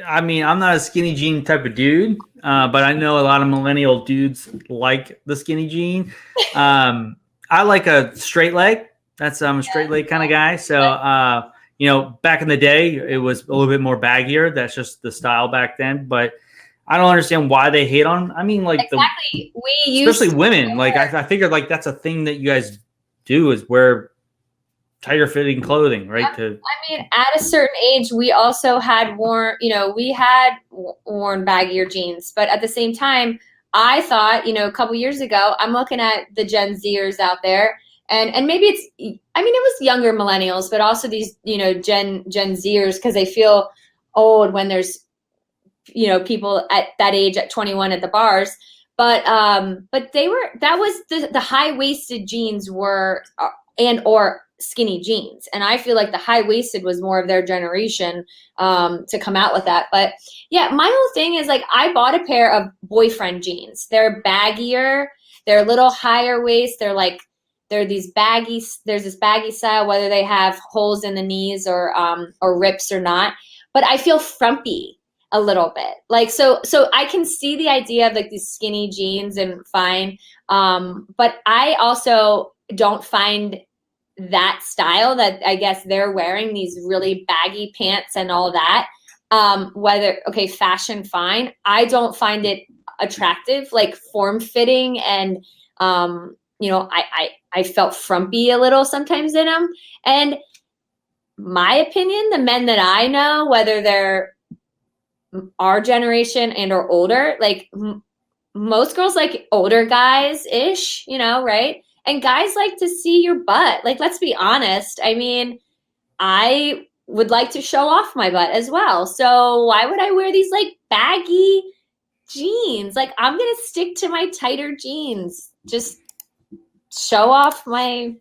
I mean, I'm not a skinny jean type of dude, but I know a lot of millennial dudes like the skinny jean. I like a straight leg. I'm a straight leg kind of guy. So, back in the day, it was a little bit more baggier. That's just the style back then. But I don't understand why they hate on. I mean, like exactly. Especially women. Like I figured like that's a thing that you guys do is wear tighter fitting clothing, right? I mean, at a certain age, we also had worn baggier jeans, but at the same time, I thought, a couple years ago, I'm looking at the Gen Zers out there, and maybe it was younger millennials, but also these, Gen Zers, because they feel old when there's, people at that age at 21 at the bars, but that was the high-waisted jeans were or skinny jeans. And I feel like the high-waisted was more of their generation to come out with that. But yeah, my whole thing is like, I bought a pair of boyfriend jeans. They're baggier. They're a little higher waist. There's this baggy style, whether they have holes in the knees or rips or not. But I feel frumpy a little bit. Like, so I can see the idea of like these skinny jeans and fine. But I also don't find that style that I guess they're wearing, these really baggy pants and all that. Fashion, fine. I don't find it attractive, like form fitting. And, I felt frumpy a little sometimes in them. And my opinion, the men that I know, whether they're our generation and or older, like most girls like older guys ish, right? And guys like to see your butt. Like, let's be honest. I mean, I would like to show off my butt as well. So why would I wear these like baggy jeans? Like, I'm going to stick to my tighter jeans. Just show off my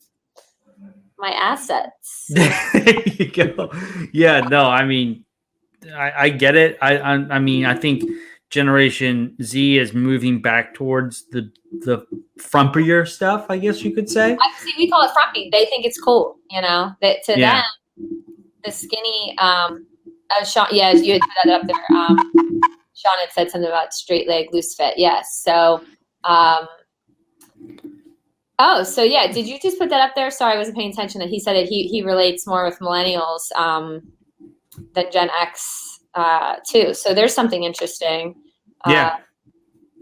assets. There you go. Yeah, no, I mean, I get it. I mean, I think Generation Z is moving back towards the frumpier stuff, I guess you could say. We call it frumpy. They think it's cool, that to them, the skinny, Sean, you had put that up there. Sean had said something about straight leg, loose fit. Yes. So, so yeah, did you just put that up there? Sorry, I wasn't paying attention. That he said that he relates more with millennials than Gen X too. So there's something interesting. Yeah.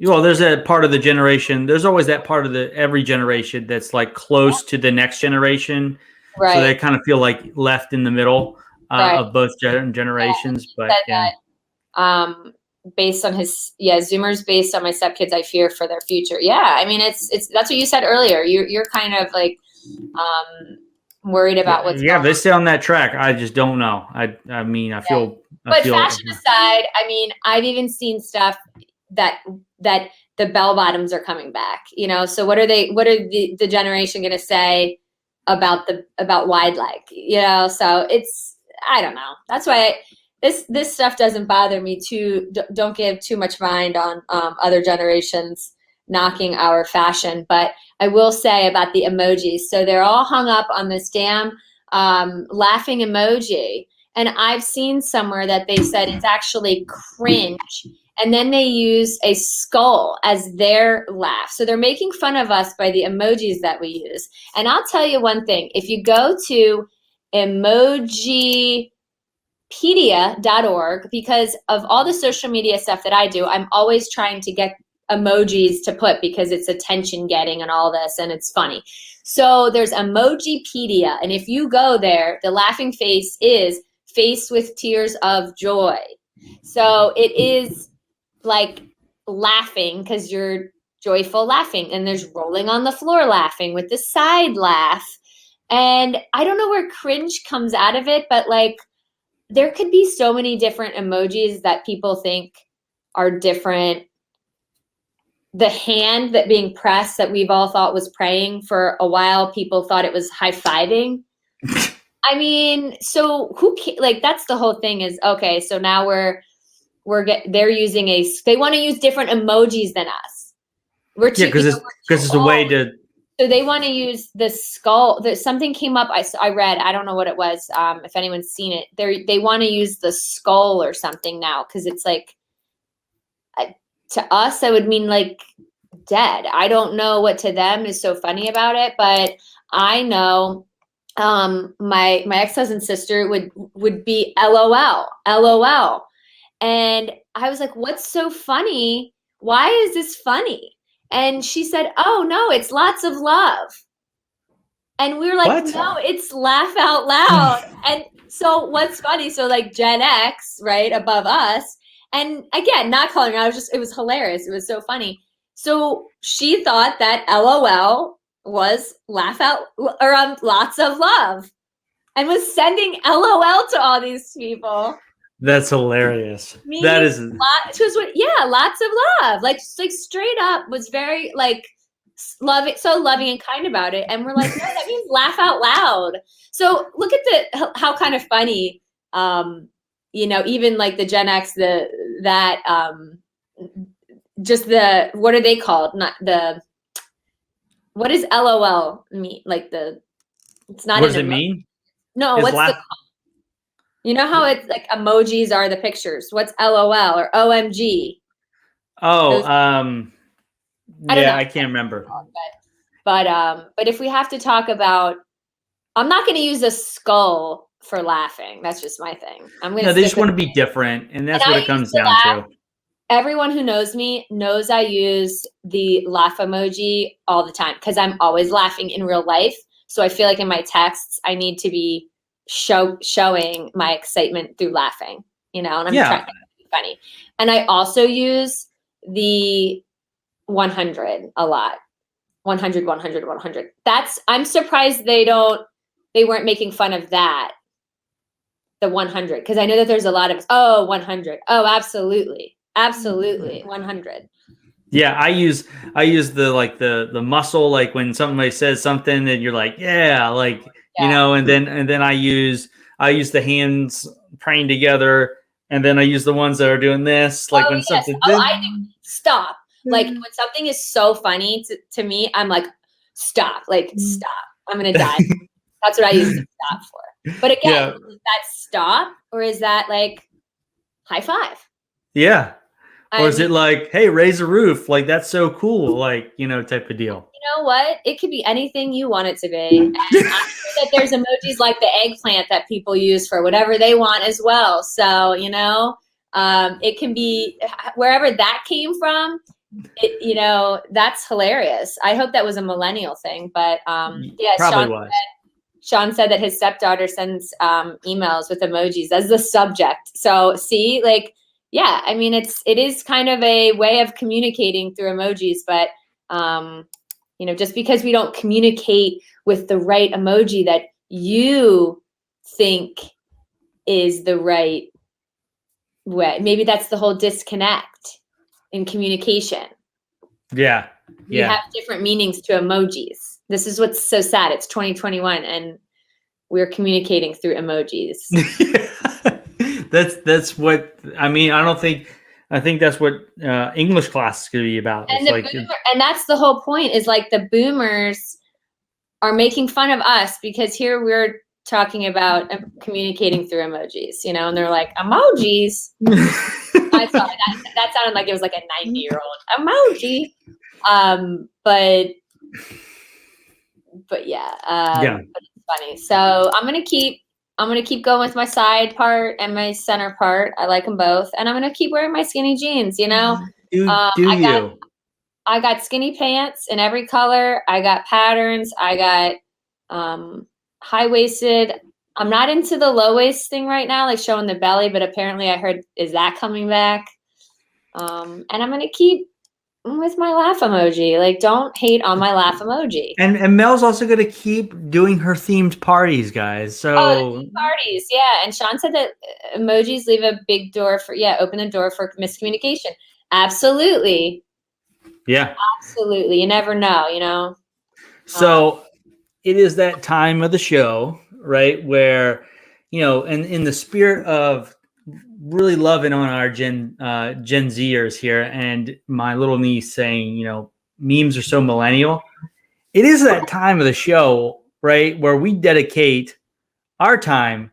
Well, there's a part of the generation. There's always that part of every generation that's like close to the next generation. Right. So they kind of feel like left in the middle of both generations. But yeah. Based on Zoomers, based on my stepkids, I fear for their future. Yeah. I mean, it's that's what you said earlier. You're kind of like, worried about what's going on. They stay on that track. I just don't know. I mean, I feel. But fashion aside, I mean, I've even seen stuff that the bell bottoms are coming back. So what are the generation going to say about wide leg? So it's, I don't know. That's why this stuff doesn't bother me too. Don't give too much mind on other generations knocking our fashion. But I will say about the emojis. So they're all hung up on this damn laughing emoji. And I've seen somewhere that they said it's actually cringe And then they use a skull as their laugh. So they're making fun of us by the emojis that we use. And I'll tell you one thing. If you go to emojipedia.org, because of all the social media stuff that I do, I'm always trying to get emojis to put because it's attention getting and all this, and it's funny. So there's Emojipedia, and if you go there, the laughing face is face with tears of joy. So it is like laughing because you're joyful laughing, and there's rolling on the floor laughing with the side laugh. And I don't know where cringe comes out of it, but like there could be so many different emojis that people think are different. The hand that being pressed that we've all thought was praying for a while, people thought it was high-fiving. I mean, so like that's the whole thing is, okay, so now they're using they want to use different emojis than us. Because it's a way to. So they want to use the skull. Something came up. I read. I don't know what it was. If anyone's seen it, they want to use the skull or something now because it's like to us that would mean like dead. I don't know what to them is so funny about it, but I know my ex-husband's sister would be LOL. And I was like, what's so funny? Why is this funny? And she said, oh, no, it's lots of love. And we were like, what? No, it's laugh out loud. And so what's funny? So like Gen X, right, above us. And again, not calling her out, it was hilarious. It was so funny. So she thought that LOL was laugh out or lots of love and was sending LOL to all these people. That's hilarious. That is lots of love. Like straight up was very like so loving and kind about it. And we're like, no, that means laugh out loud. So look at how kind of funny, even like the Gen X, what are they called? What does LOL mean? Like it's not. What does it mean? No, what's the? You know how it's like emojis are the pictures. What's LOL or OMG? Oh, I can't remember. But if we have to talk about, I'm not going to use a skull for laughing. That's just my thing. They just want to be different, and that's what it comes down to. Everyone who knows me knows I use the laugh emoji all the time because I'm always laughing in real life. So I feel like in my texts, I need to be showing my excitement through laughing, and I'm trying to be funny. And I also use the 100 a lot. 100, 100, 100. I'm surprised they weren't making fun of that. The 100, because I know that there's a lot of 100. Oh, absolutely. Absolutely. 100. Yeah, I use the muscle, like when somebody says something and you're like, and then I use the hands praying together, and then I use the ones that are doing this, like when something. I do. Stop. Like when something is so funny to me, I'm like, stop. Like stop. I'm gonna die. That's what I use to stop for. But again, is that stop or is that like high five? Yeah. Or is it like, hey, raise a roof? Like, that's so cool. Like, type of deal. You know what? It could be anything you want it to be. And I'm sure that there's emojis like the eggplant that people use for whatever they want as well. So, it can be wherever that came from. That's hilarious. I hope that was a millennial thing. But probably Sean said that his stepdaughter sends emails with emojis as the subject. So see, like, yeah, I mean, it is kind of a way of communicating through emojis, but just because we don't communicate with the right emoji that you think is the right way, maybe that's the whole disconnect in communication. Yeah. We have different meanings to emojis. This is what's so sad. It's 2021 and we're communicating through emojis. That's what I mean. I think that's what English class is going to be about. And and that's the whole point is like the boomers are making fun of us because here we're talking about communicating through emojis, and they're like, emojis? I saw that sounded like it was like a 90-year-old emoji. But yeah, but it's funny. So I'm gonna keep going with my side part and my center part. I like them both, and I'm gonna keep wearing my skinny jeans. You know, I got skinny pants in every color. I got patterns. I got high-waisted. I'm not into the low waist thing right now, like showing the belly, but apparently I heard is that coming back. And I'm gonna keep with my laugh emoji. Like, don't hate on my laugh emoji. And Mel's also gonna keep doing her themed parties, guys. So parties, yeah. And Sean said that emojis leave a big door open the door for miscommunication. Absolutely. Yeah. Absolutely. You never know, you know. So it is that time of the show, right, where, you know, and in the spirit of really loving on our Gen Zers here, and my little niece saying, you know, memes are so millennial. It is that time of the show, right, where we dedicate our time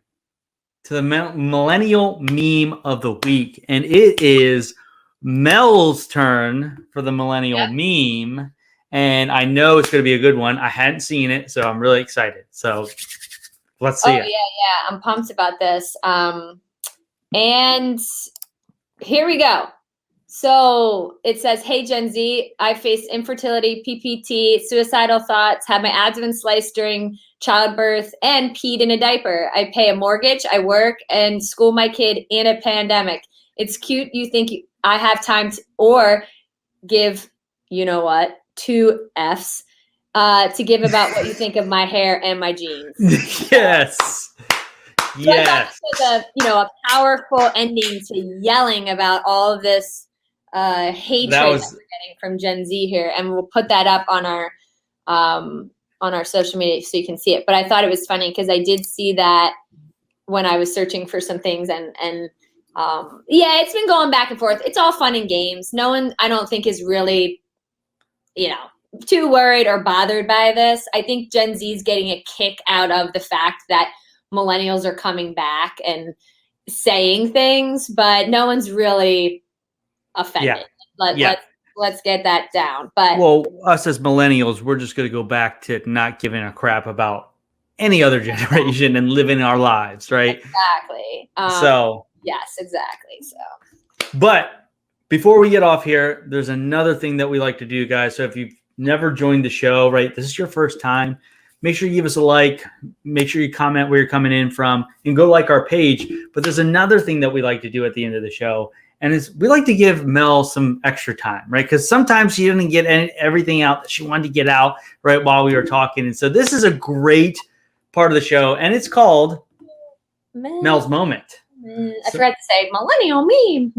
to the millennial meme of the week, and it is Mel's turn for the millennial meme. And I know it's going to be a good one. I hadn't seen it, so I'm really excited. So let's see it. Yeah. I'm pumped about this. And here we go. So it says, hey, Gen Z, I faced infertility, PPT, suicidal thoughts, had my abdomen sliced during childbirth, and peed in a diaper. I pay a mortgage, I work, and school my kid in a pandemic. It's cute you think I have time to, or give, you know what, 2 Fs to give about what you think of my hair and my jeans. Yes. So I thought this was a powerful ending to yelling about all of this hatred that we're getting from Gen Z here, and we'll put that up on our social media so you can see it. But I thought it was funny because I did see that when I was searching for some things, and it's been going back and forth. It's all fun and games. No one, I don't think, is really, too worried or bothered by this. I think Gen Z is getting a kick out of the fact that millennials are coming back and saying things, but no one's really offended. Let's get that down. But us as millennials, we're just going to go back to not giving a crap about any other generation and living our lives, right? Exactly. Yes, exactly. So, but before we get off here, there's another thing that we like to do, guys. So if you've never joined the show, right, this is your first time, make sure you give us a like, make sure you comment where you're coming in from, and go like our page. But there's another thing that we like to do at the end of the show, and it's we like to give Mel some extra time, right? Because sometimes she didn't get everything out that she wanted to get out right while we were talking. And so this is a great part of the show, and it's called Mel's Moment. I forgot to say millennial meme.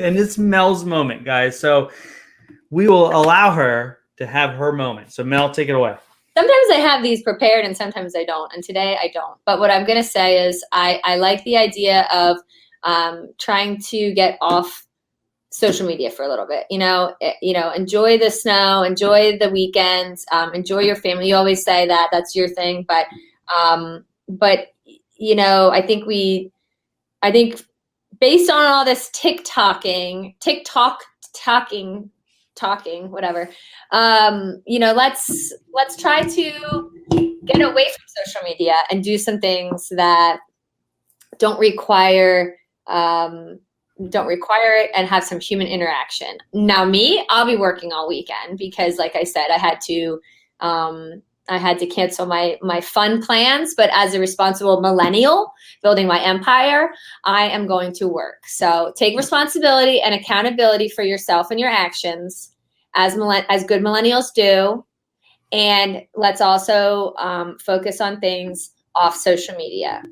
And it's Mel's moment, guys. So we will allow her to have her moment. So Mel, take it away. Sometimes I have these prepared and sometimes I don't. And today I don't. But what I'm going to say is I like the idea of trying to get off social media for a little bit. Enjoy the snow, enjoy the weekends, enjoy your family. You always say that that's your thing. But I think based on all this TikTok talking, whatever, let's try to get away from social media and do some things that don't require it and have some human interaction. Now I'll be working all weekend because, like I said, I had to cancel my fun plans, but as a responsible millennial building my empire, I am going to work. So take responsibility and accountability for yourself and your actions as good millennials do. And let's also focus on things off social media.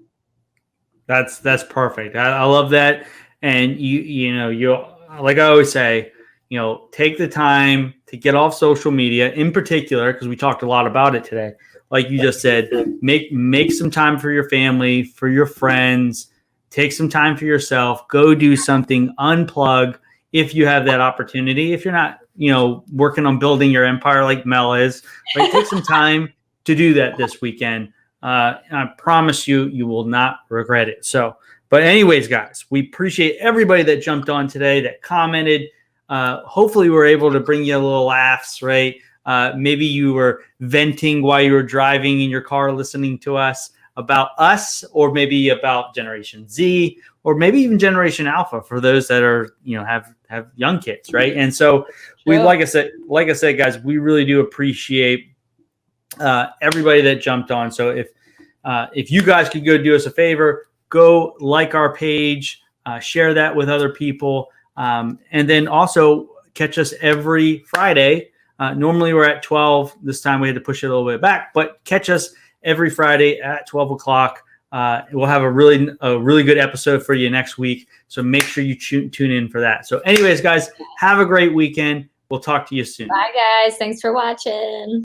That's perfect. I love that. And you like I always say, take the time to get off social media in particular, because we talked a lot about it today. Like you just said, make some time for your family, for your friends, take some time for yourself, go do something, unplug if you have that opportunity. If you're not, working on building your empire like Mel is, like take some time to do that this weekend. I promise you will not regret it. So But anyways, guys, we appreciate everybody that jumped on today, that commented. Hopefully we're able to bring you a little laughs, right? Maybe you were venting while you were driving in your car listening to us about us, or maybe about Generation Z, or maybe even Generation Alpha for those that are, have young kids, right? And so we, like I said, guys, we really do appreciate everybody that jumped on. So if you guys could go do us a favor, go like our page, share that with other people, and then also catch us every Friday. Normally we're at 12. This time we had to push it a little bit back, but catch us every Friday at 12 o'clock. We'll have a really good episode for you next week. So make sure you tune in for that. So anyways, guys, have a great weekend. We'll talk to you soon. Bye, guys. Thanks for watching.